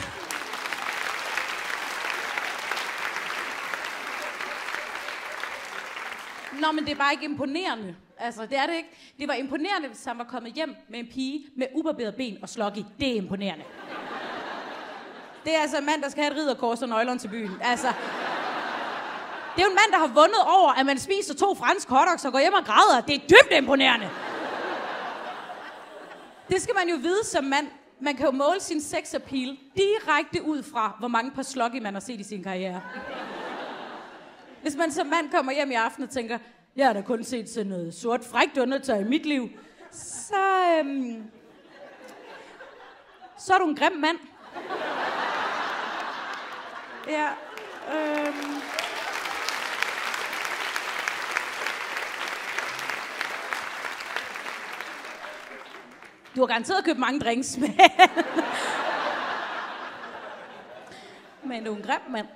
Nå, men det er bare ikke imponerende. Altså, det er det ikke. Det var imponerende, hvis han var kommet hjem med en pige med ubarberet ben og slok i. Det er imponerende. Det er altså en mand, der skal have et ridderkors og nøglerne til byen. Altså, det er jo en mand, der har vundet over, at man spiser 2 franske hotdogs og går hjem og græder. Det er dybt imponerende. Det skal man jo vide som mand. Man kan jo måle sin sex appeal direkte ud fra, hvor mange par slokki man har set i sin karriere. Hvis man som mand kommer hjem i aften og tænker, jeg har da kun set sådan noget sort frækt undertøj i mit liv, så er du en grim mand. Ja, Du har garanteret købt mange drinks, men du er en grim mand.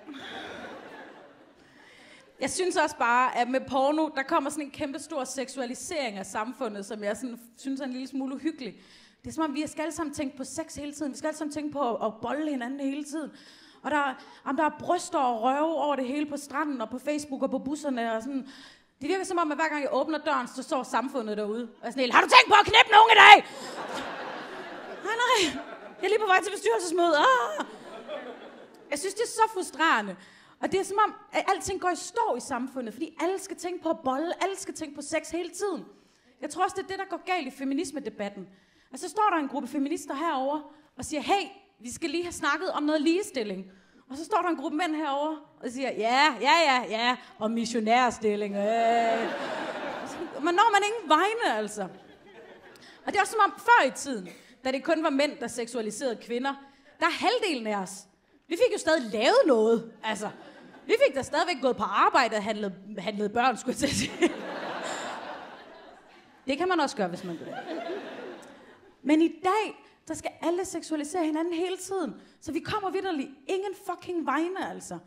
Jeg synes også bare, at med porno, der kommer sådan en kæmpe stor seksualisering af samfundet, som jeg sådan, synes er en lille smule uhyggelig. Det er som om, vi skal alle sammen tænke på sex hele tiden. Vi skal alle sammen tænke på at bolle hinanden hele tiden. Og der er bryster og røve over det hele på stranden og på Facebook og på busserne og sådan. Det virker som om, at hver gang jeg åbner døren, så står samfundet derude. Og er sådan helt, har du tænkt på at knippe nogen i dag? Nej. Jeg er lige på vej til bestyrelsesmøde. Jeg synes, det er så frustrerende. Og det er som om, at alting går i stå i samfundet, fordi alle skal tænke på at bolle, alle skal tænke på sex hele tiden. Jeg tror også, det er det, der går galt i feminisme-debatten. Og så står der en gruppe feminister herover og siger, hey, vi skal lige have snakket om noget ligestilling. Og så står der en gruppe mænd herover og siger, ja, om missionærstilling. Men når man ingen vegne, altså. Og det er også som om, før i tiden, da det kun var mænd, der seksualiserede kvinder, der er halvdelen af os. Vi fik jo stadig lavet noget, altså. Vi fik da stadigvæk gået på arbejde og handlet børn, skulle jeg til at sige. Det kan man også gøre, hvis man vil. Men i dag, der skal alle seksualisere hinanden hele tiden. Så vi kommer vitterligt ingen fucking vegne, altså.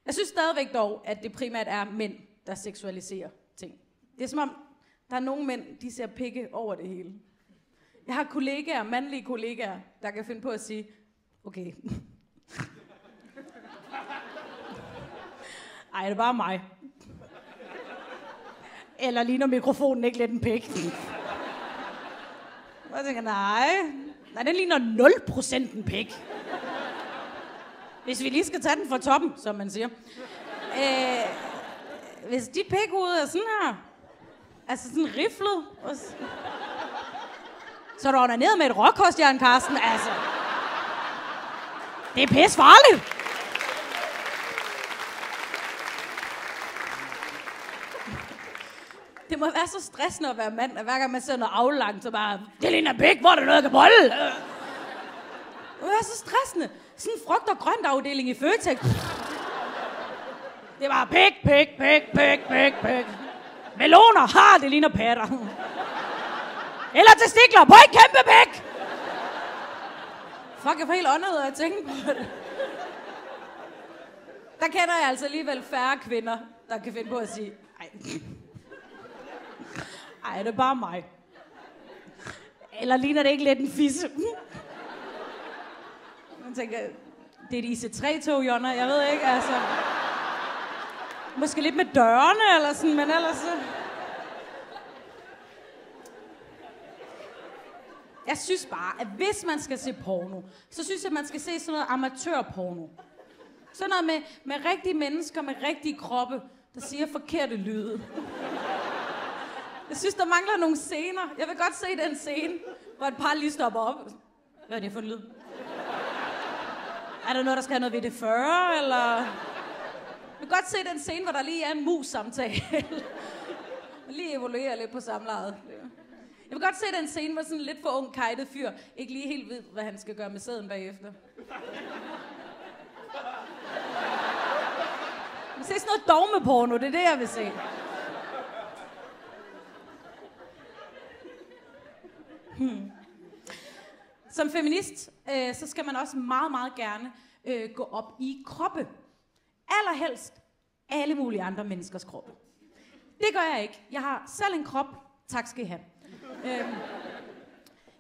Jeg synes stadigvæk dog, at det primært er mænd, der seksualiserer ting. Det er som om, der er nogle mænd, de ser pikke over det hele. Jeg har kollegaer, mandlige kollegaer, der kan finde på at sige, okay, Ej, det er bare mig. Eller ligner mikrofonen ikke lidt en pik? Jeg tænker, nej, den ligner 0% en pik. Hvis vi lige skal tage den fra toppen, som man siger. Hvis dit pikhoved er sådan her, altså sådan riflet, så er du onaneret med et råkostjern, Karsten, altså. Det er pisse farligt. Det må være så stressende at være mand, at hver gang man ser noget aflangt, så bare, det ligner pik, hvor er der noget, der kan bolle? Det må være så stressende. Sådan en frugt- og grønt afdeling i Føtex. Det var pik. Meloner, det ligner patter. Eller testikler, på en kæmpe pik. Fuck, jeg får helt åndet af at tænke på det. Der kender jeg altså alligevel færre kvinder, der kan finde på at sige, ej, det er bare mig. Eller ligner det ikke lidt en fisse? Man tænker, det er et IC3-tog, Jonna, jeg ved ikke, altså. Måske lidt med dørene, eller sådan, men ellers så... Jeg synes bare, at hvis man skal se porno, så synes jeg, at man skal se sådan noget amatørporno. Sådan noget med rigtige mennesker, med rigtige kroppe, der siger forkerte lyde. Jeg synes, der mangler nogle scener. Jeg vil godt se den scene, hvor et par lige stopper op. Hvad er det for en lyd? Er der noget, der skal have noget ved det 40, eller... Jeg vil godt se den scene, hvor der lige er en mus-samtale. Lige evaluere lidt på samlejet. Jeg vil godt se den scene, hvor sådan en lidt for ung, kajtet fyr ikke lige helt ved, hvad han skal gøre med sæden bagefter. Jeg vil se sådan noget dogmeporno, det er det, jeg vil se. Som feminist, så skal man også meget, meget gerne gå op i kroppe. Allerhelst alle mulige andre menneskers kroppe. Det gør jeg ikke. Jeg har selv en krop. Tak skal I have.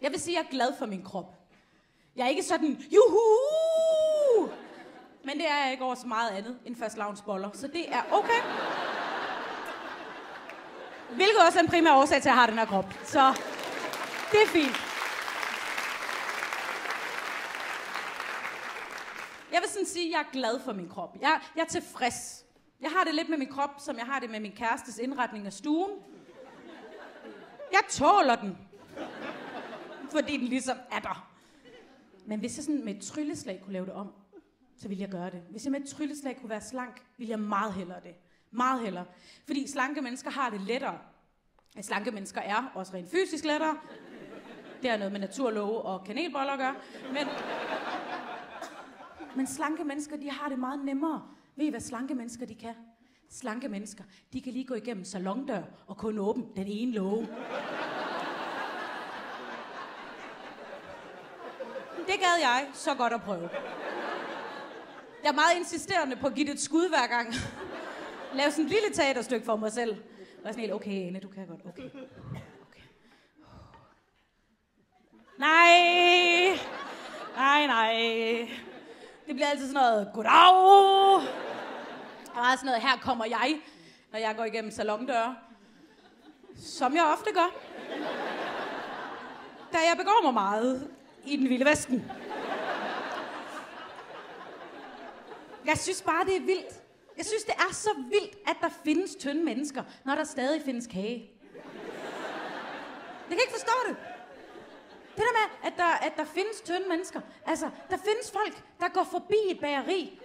Jeg vil sige, at jeg er glad for min krop. Jeg er ikke sådan, juhu! Men det er jeg ikke over så meget andet end fastelavnsboller. Så det er okay. Hvilket også er en primær årsag til, at jeg har den her krop. Så det er fint. Jeg vil sådan sige, at jeg er glad for min krop. Jeg er tilfreds. Jeg har det lidt med min krop, som jeg har det med min kærestes indretning af stuen. Jeg tåler den. Fordi den ligesom er der. Men hvis jeg sådan med et trylleslag kunne lave det om, så ville jeg gøre det. Hvis jeg med et trylleslag kunne være slank, ville jeg meget hellere det. Meget hellere. Fordi slanke mennesker har det lettere. Slanke mennesker er også rent fysisk lettere. Det har noget med naturlove og kanelboller at gøre. Men slanke mennesker, de har det meget nemmere. Ved I, hvad slanke mennesker, de kan? Slanke mennesker, de kan lige gå igennem salondør og kun åbne den ene låge. Det gad jeg så godt at prøve. Jeg er meget insisterende på at give det et skud hver gang. Lave sådan et lille teaterstykke for mig selv. Og sådan helt, okay, Anne, du kan godt, okay. Nej. Det bliver altid sådan noget, goddag. Og meget sådan noget, her kommer jeg, når jeg går igennem salondøre. Som jeg ofte gør. Da jeg begår mig meget i den vilde vesten. Jeg synes bare, det er vildt. Jeg synes, det er så vildt, at der findes tynde mennesker, når der stadig findes kage. Jeg kan ikke forstå det. Det der med, at der findes tynde mennesker. Altså, der findes folk, der går forbi et bageri,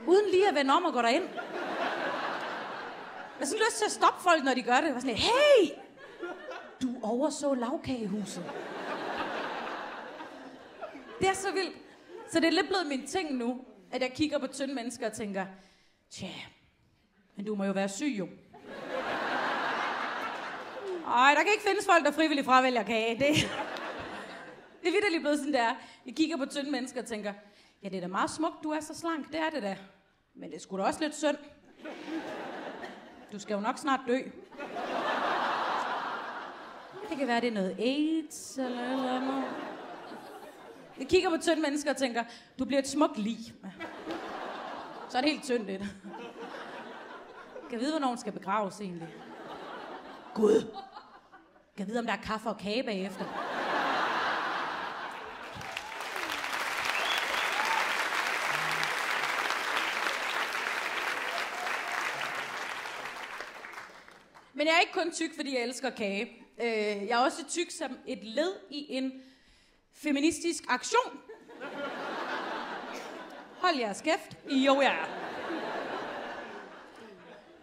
uden lige at vende om og gå derind. Jeg har sådan lyst til at stoppe folk, når de gør det. Jeg var sådan lidt, hey! Du overså lavkagehuset. Det er så vildt. Så det er lidt blevet min ting nu, at jeg kigger på tynde mennesker og tænker, tja, men du må jo være syg jo. Ej, der kan ikke findes folk, der frivilligt fravælger kage. Det er vitterligt blevet sådan der. Jeg kigger på tynde mennesker og tænker, ja, det er da meget smukt, du er så slank, det er det da. Men det er sgu da også lidt synd. Du skal jo nok snart dø. Det kan være, det er noget AIDS eller noget. Jeg kigger på tynde mennesker og tænker, du bliver et smukt lig. Så er det helt tyndt lidt. Kan vide, hvornår hun skal begraves egentlig? Gud. Kan vide, om der er kaffe og kage bagefter? Men jeg er ikke kun tyk, fordi jeg elsker kage. Jeg er også tyk som et led i en feministisk aktion. Hold jeres kæft. Jo, jeg er.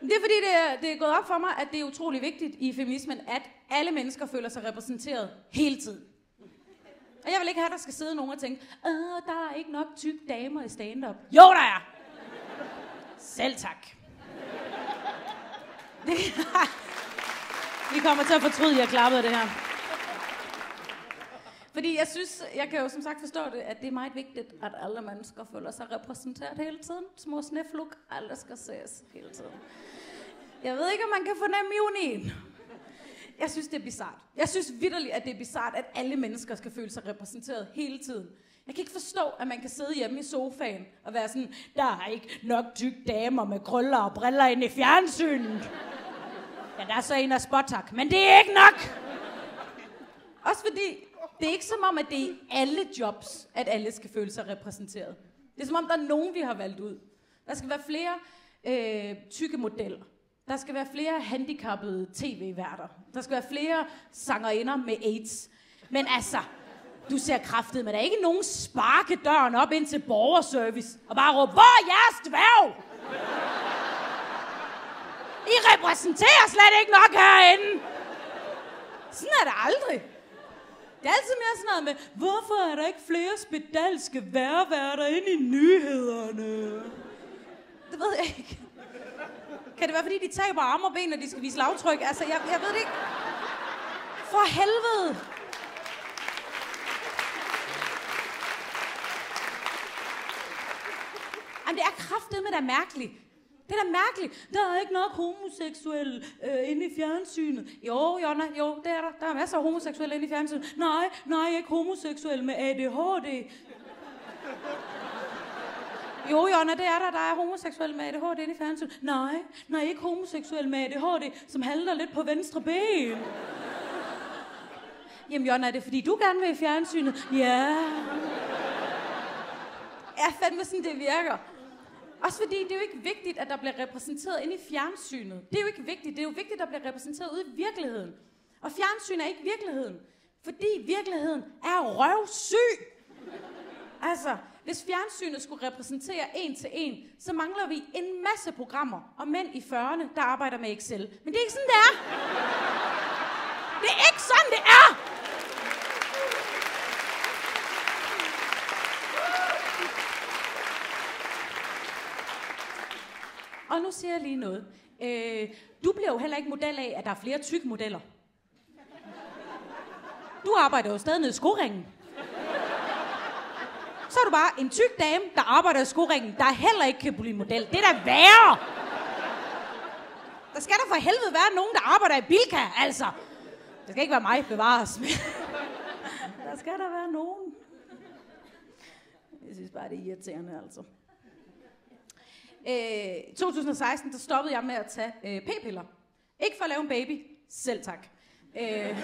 Det er fordi, det er gået op for mig, at det er utrolig vigtigt i feminismen, at alle mennesker føler sig repræsenteret hele tiden. Og jeg vil ikke have, at der skal sidde nogen og tænke, der er ikke nok tyk damer i stand-up. Jo, der er! Selv tak. Vi kommer til at fortryde, at jeg klappede det her. Fordi jeg kan jo som sagt forstå det, at det er meget vigtigt, at alle mennesker føler sig repræsenteret hele tiden. Små snefluk, alle skal ses hele tiden. Jeg ved ikke, om man kan fornemme ironien. Jeg synes, det er bizart. Jeg synes vitterligt, at det er bizart, at alle mennesker skal føle sig repræsenteret hele tiden. Jeg kan ikke forstå, at man kan sidde hjemme i sofaen og være sådan, der er ikke nok tyk damer med krøller og briller inde i fjernsynet. Ja, der er så en af Spottak, men det er ikke nok. Også fordi, det er ikke som om, at det er i alle jobs, at alle skal føle sig repræsenteret. Det er som om, der er nogen, vi har valgt ud. Der skal være flere tykke modeller. Der skal være flere handicappede tv-værter. Der skal være flere sangerinder med AIDS. Men altså, du ser kraftet, men der er ikke nogen sparke døren op ind til borgerservice og bare råbe, hvor er jeres dværg? I repræsenterer slet ikke nok herinde. Sådan er det aldrig. Det er altid mere sådan noget med, hvorfor er der ikke flere spedalske værværter inde i nyhederne? Det ved jeg ikke. Kan det være, fordi de taber arme og ben, når de skal vise lavtryk? Altså, jeg ved det ikke. For helvede. Jamen, det er kraftedeme, der er mærkeligt. Det er da mærkeligt. Der er ikke nok homoseksuelle inde i fjernsynet. Jo, Jonna, jo, det er der. Der er masser af homoseksuelle inde i fjernsynet. Nej, ikke homoseksuelle med ADHD. Jo, Jonna, det er der. Der er homoseksuelle med ADHD inde i fjernsynet. Nej, ikke homoseksuelle med ADHD, som halter lidt på venstre ben. Jamen, Jonna, er det fordi, du gerne vil i fjernsynet? Ja. Ja, fandme sådan, det virker. Også fordi det er jo ikke vigtigt, at der bliver repræsenteret inde i fjernsynet. Det er jo ikke vigtigt. Det er jo vigtigt, at der bliver repræsenteret ude i virkeligheden. Og fjernsyn er ikke virkeligheden. Fordi virkeligheden er røvsyg. Altså, hvis fjernsynet skulle repræsentere en til en, så mangler vi en masse programmer og mænd i 40'erne, der arbejder med Excel. Men det er ikke sådan, det er. Det er ikke sådan, det er. Og nu siger jeg lige noget. Du bliver jo heller ikke model af, at der er flere tykke modeller. Du arbejder jo stadig nede i skoringen. Så er du bare en tyk dame, der arbejder i skoringen, der heller ikke kan blive model. Det er da værre! Der skal der for helvede være nogen, der arbejder i Bilka, altså. Det skal ikke være mig, bevares. Men der skal der være nogen. Jeg synes bare, det er irriterende, altså. 2016, der stoppede jeg med at tage p-piller. Ikke for at lave en baby. Selv tak. Jeg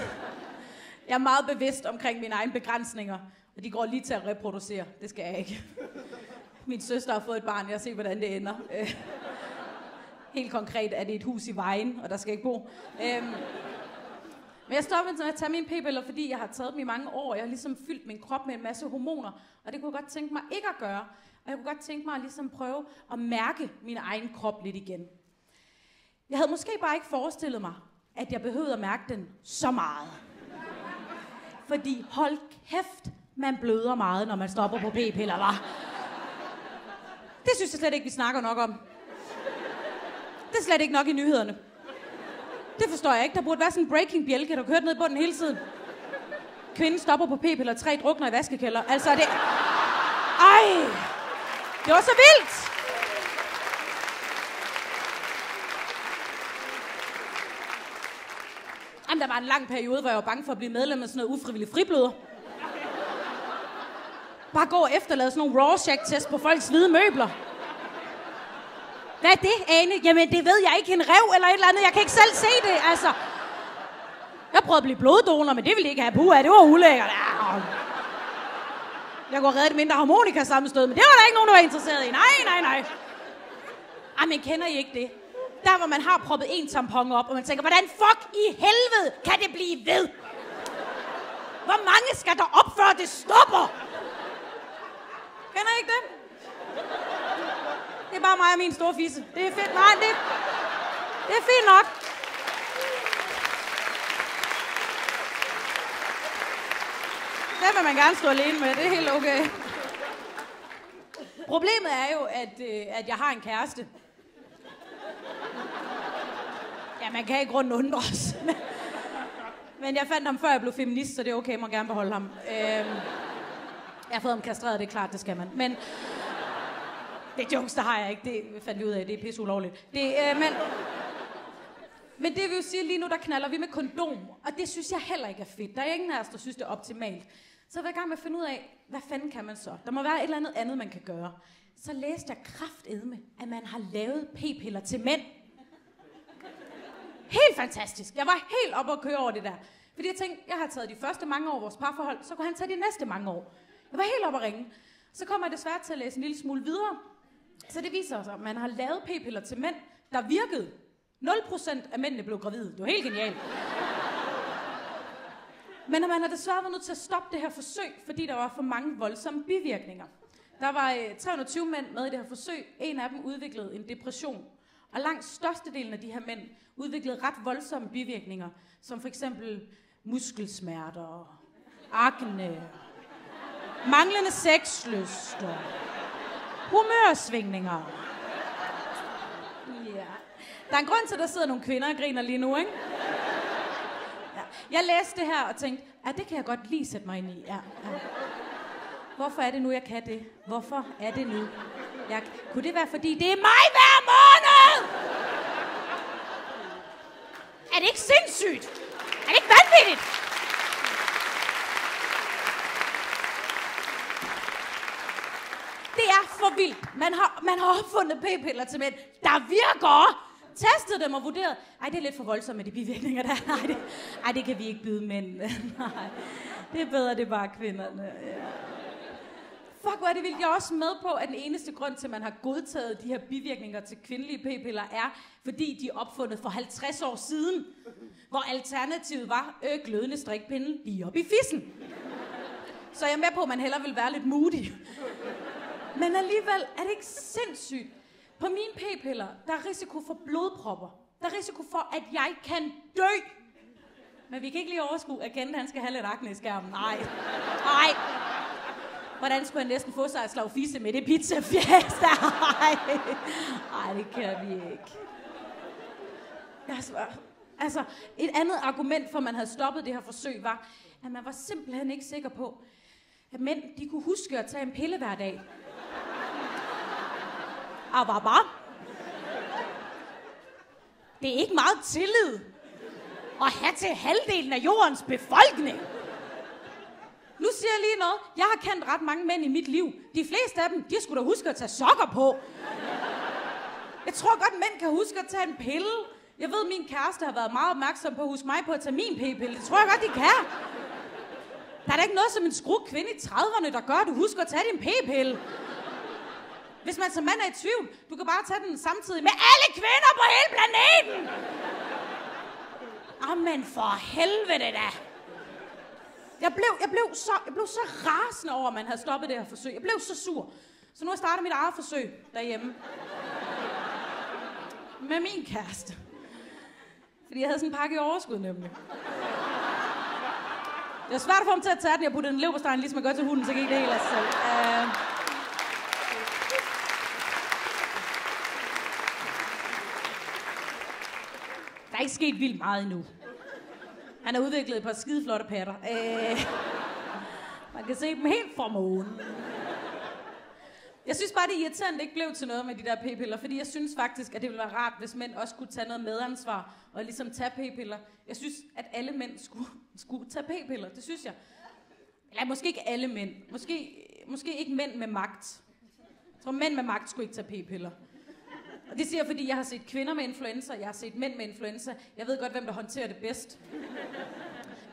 er meget bevidst omkring mine egne begrænsninger. Og de går lige til at reproducere. Det skal jeg ikke. Min søster har fået et barn. Jeg ser, hvordan det ender. Helt konkret er det et hus i Vejen, og der skal jeg ikke bo. Men jeg stoppede med at tage mine p-piller, fordi jeg har taget dem i mange år. Jeg har ligesom fyldt min krop med en masse hormoner. Og det kunne jeg godt tænke mig ikke at gøre. Og jeg kunne godt tænke mig at ligesom prøve at mærke min egen krop lidt igen. Jeg havde måske bare ikke forestillet mig, at jeg behøvede at mærke den så meget. Fordi hold kæft, man bløder meget, når man stopper på p-piller, hva'? Det synes jeg slet ikke, vi snakker nok om. Det er slet ikke nok i nyhederne. Det forstår jeg ikke. Der burde være sådan en breaking-bjælke, der kørte ned på den hele tiden. Kvinden stopper på p-piller, 3 drukner i vaskekælder. Altså, det... Ej! Det var så vildt! Jamen, der var en lang periode, hvor jeg var bange for at blive medlem af sådan noget ufrivillig fribløder. Bare gå og efterlade sådan nogle Rorschach-test på folks hvide møbler. Hvad er det, Ane? Jamen, det ved jeg ikke. En rev eller et eller andet. Jeg kan ikke selv se det, altså. Jeg prøvede at blive bloddonor, men det ville ikke have puha. Det var ulækkert. Jeg kunne redde det mindre harmonika sammenstød, men det var der ikke nogen, der var interesseret i. Nej. Ej, men kender I ikke det? Der, hvor man har proppet en tampon op, og man tænker, hvordan fuck i helvede kan det blive ved? Hvor mange skal der op, før det stopper? Kender I ikke det? Det er bare mig og min store fisse. Det er fedt. Nej, det er fint nok. Det vil man gerne stå alene med. Det er helt okay. Problemet er jo, at jeg har en kæreste. Ja, man kan ikke rundt undres. Men jeg fandt ham, før jeg blev feminist, så det er okay, man gerne beholde ham. Jeg har fået ham kastreret, det er klart, det skal man. Men det er jokes, der har jeg ikke. Det fandt vi ud af, det er pisse ulovligt. Men det vil jo sige, lige nu, der knaller vi med kondom. Og det synes jeg heller ikke er fedt. Der er ingen af os, der synes, det er optimalt. Så jeg var i gang med at finde ud af, hvad fanden kan man så? Der må være et eller andet, man kan gøre. Så læste jeg kraftedme, at man har lavet p-piller til mænd. Helt fantastisk. Jeg var helt oppe at køre over det der. Fordi jeg tænkte, jeg har taget de første mange år af vores parforhold, så kunne han tage de næste mange år. Jeg var helt oppe at ringe. Så kommer jeg desværre til at læse en lille smule videre. Så det viser sig, at man har lavet p-piller til mænd, der virkede. 0% af mændene blev gravide. Det var helt genialt. Men man har desværre været nødt til at stoppe det her forsøg, fordi der var for mange voldsomme bivirkninger. Der var 320 mænd med i det her forsøg. En af dem udviklede en depression. Og langt størstedelen af de her mænd udviklede ret voldsomme bivirkninger, som for eksempel muskelsmerter, akne, manglende sexlyst, humørsvingninger. Ja. Der er en grund til, at der sidder nogle kvinder og griner lige nu, ikke? Ja. Jeg læste det her og tænkte, det kan jeg godt lige sætte mig ind i. Ja. Hvorfor er det nu, jeg kan det? Hvorfor er det nu? Kunne det være, fordi det er mig hver måned? Er det ikke sindssygt? Er det ikke vanvittigt? Det er for vildt. Man har opfundet p-piller til mænd, der virker. Testet dem og vurderet. Det er lidt for voldsomt med de bivirkninger der. Det kan vi ikke byde mænd. Nej, det er bedre, det er bare kvinderne. Ja. Fuck, hvor er det vildt. Jeg er også med på, at den eneste grund til, at man har godtaget de her bivirkninger til kvindelige p-piller, er, fordi de er opfundet for 50 år siden, hvor alternativet var glødende strikpinde lige op i fissen. Så jeg er med på, at man hellere vil være lidt moody. Men alligevel er det ikke sindssygt. På mine p-piller, der er risiko for blodpropper. Der er risiko for, at jeg kan dø. Men vi kan ikke lige overskue, at Kent, han skal have lidt akne i skærmen. Nej. Hvordan skulle han næsten få sig et slag fisse med det pizzafjæs der? Nej, det kan vi ikke. Altså, et andet argument for, at man havde stoppet det her forsøg, var, at man var simpelthen ikke sikker på, at mænd, de kunne huske at tage en pille hver dag. Det er ikke meget tillid at have til halvdelen af jordens befolkning. Nu siger jeg lige noget. Jeg har kendt ret mange mænd i mit liv. De fleste af dem, de skulle da huske at tage sokker på. Jeg tror godt, mænd kan huske at tage en pille. Jeg ved, min kæreste har været meget opmærksom på at huske mig på at tage min p-pille. Det tror jeg godt, de kan. Der er da ikke noget som en skru kvinde i 30'erne, der gør, at du husker at tage din p-pille. Hvis man som mand er i tvivl, du kan bare tage den samtidig med alle kvinder på hele planeten. Amen for helvede da. Jeg blev så rasende over, at man havde stoppet det her forsøg. Jeg blev så sur. Så nu har jeg startet mit eget forsøg derhjemme. Med min kæreste. Fordi jeg havde sådan en pakke i overskud nemlig. Det var svært at få ham til at tage den. Jeg puttede en leverpostej, ligesom man gør til hunden, så gik det helt af sig selv. Der er ikke sket vildt meget endnu. Han har udviklet et par skideflotte patter. Man kan se dem helt fra månen. Jeg synes bare, det er irriterende, det ikke blev til noget med de der p-piller, fordi jeg synes faktisk, at det ville være rart, hvis mænd også kunne tage noget medansvar og ligesom tage p-piller. Jeg synes, at alle mænd skulle tage p-piller, det synes jeg. Eller måske ikke alle mænd. Måske ikke mænd med magt. Jeg tror, mænd med magt skulle ikke tage p-piller. Og det siger jeg, fordi jeg har set kvinder med influenza, jeg har set mænd med influenza. Jeg ved godt, hvem der håndterer det bedst.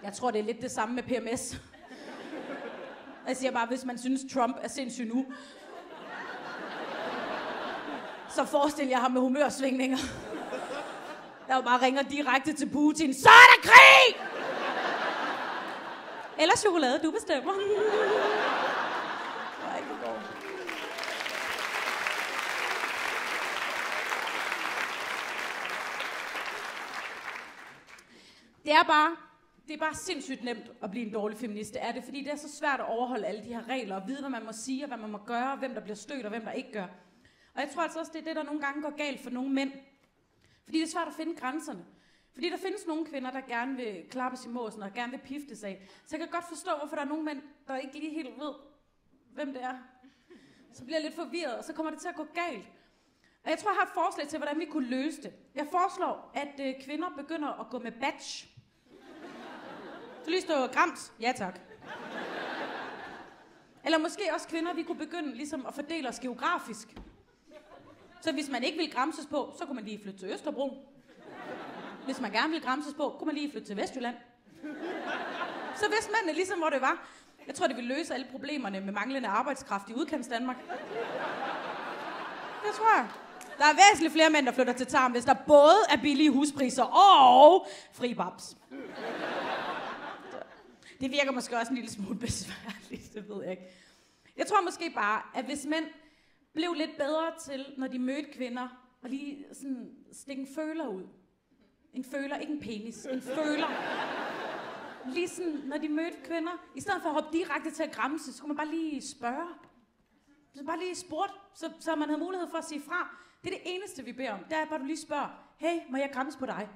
Jeg tror, det er lidt det samme med PMS. Jeg siger bare, hvis man synes, Trump er sindssyg nu, så forestil jer ham med humørsvingninger. Der jo bare ringer direkte til Putin. Så er der krig! Eller chokolade, du bestemmer. Det er bare sindssygt nemt at blive en dårlig feminist. Det er det, fordi det er så svært at overholde alle de her regler, og vide, hvad man må sige, og hvad man må gøre, og hvem der bliver stødt, og hvem der ikke gør. Og jeg tror altså også, det er det, der nogle gange går galt for nogle mænd. Fordi det er svært at finde grænserne. Fordi der findes nogle kvinder, der gerne vil klappes i måsen, og gerne vil piftes af. Så jeg kan godt forstå, hvorfor der er nogle mænd, der ikke lige helt ved, hvem det er. Så bliver jeg lidt forvirret, og så kommer det til at gå galt. Og jeg tror, jeg har et forslag til, hvordan vi kunne løse det. Jeg foreslår, at kvinder begynder at gå med badge. Så lige stå grams. Ja, tak. Eller måske også kvinder, vi kunne begynde ligesom at fordele os geografisk. Så hvis man ikke vil gramses på, så kunne man lige flytte til Østerbro. Hvis man gerne vil gramses på, kunne man lige flytte til Vestjylland. Så vidste mændene ligesom, hvor det var. Jeg tror, det ville løse alle problemerne med manglende arbejdskraft i udkants Danmark. Det tror jeg. Der er væsentligt flere mænd, der flytter til Tarm, hvis der både er billige huspriser og fri babs. Det virker måske også en lille smule besværligt, det ved jeg ikke. Jeg tror måske bare, at hvis mænd blev lidt bedre til, når de mødte kvinder, og lige sådan stikke en føler ud. En føler, ikke en penis, en føler. Lige sådan, når de mødte kvinder, i stedet for at hoppe direkte til at gramse, så kunne man bare lige spørge. Så bare lige spurgte, så man havde mulighed for at sige fra. Det er det eneste, vi beder om. Det er bare, du lige spørger, hey, må jeg gramse på dig?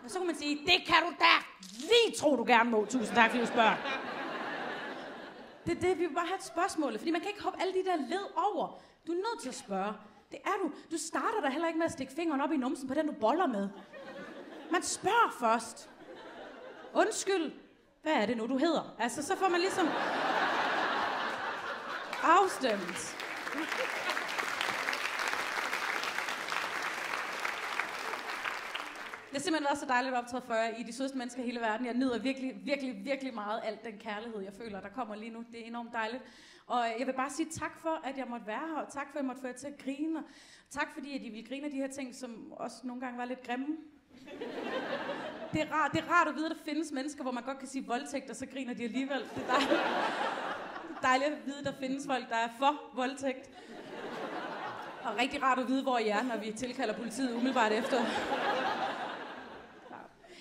Og så kunne man sige, det kan du da lige tro, du gerne må. Tusind tak, fordi du spørger. Det er det, vi vil bare have et spørgsmål. Fordi man kan ikke hoppe alle de der led over. Du er nødt til at spørge. Det er du. Du starter da heller ikke med at stikke fingeren op i numsen på den, du boller med. Man spørger først. Undskyld. Hvad er det nu, du hedder? Altså, så får man ligesom afstemt. Det har simpelthen været så dejligt at optræde for jer. I de sødeste mennesker i hele verden. Jeg nyder virkelig, virkelig, virkelig meget alt den kærlighed, jeg føler, der kommer lige nu. Det er enormt dejligt. Og jeg vil bare sige tak for, at jeg måtte være her. Og tak for, at jeg måtte få jer til at grine. Og tak fordi, at I ville grine af de her ting, som også nogle gange var lidt grimme. Det er rart at vide, at der findes mennesker, hvor man godt kan sige voldtægt, og så griner de alligevel. Det er dejligt at vide, at der findes folk, der er for voldtægt. Og rigtig rart at vide, hvor I er, når vi tilkalder politiet umiddelbart efter.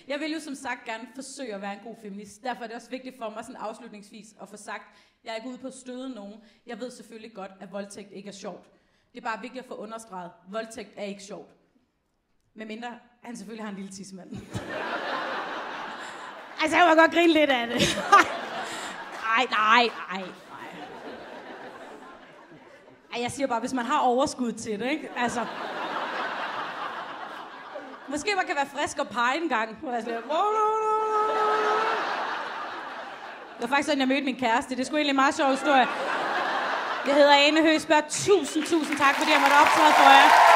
Jeg vil jo som sagt gerne forsøge at være en god feminist. Derfor er det også vigtigt for mig sådan afslutningsvis at få sagt, at jeg er ikke ude på at støde nogen. Jeg ved selvfølgelig godt, at voldtægt ikke er sjovt. Det er bare vigtigt at få understreget. Voldtægt er ikke sjovt. Medmindre han selvfølgelig har en lille tissemand. Altså, jeg må godt grine lidt af det. Nej. Ej, jeg siger bare, hvis man har overskud til det, ikke? Altså... Måske man kan være frisk og pege en gang. Det var faktisk sådan, jeg mødte min kæreste. Det er sgu egentlig en meget sjov historie. Jeg hedder Ane Høgsberg. Tusind tak, fordi jeg måtte optræde for jer.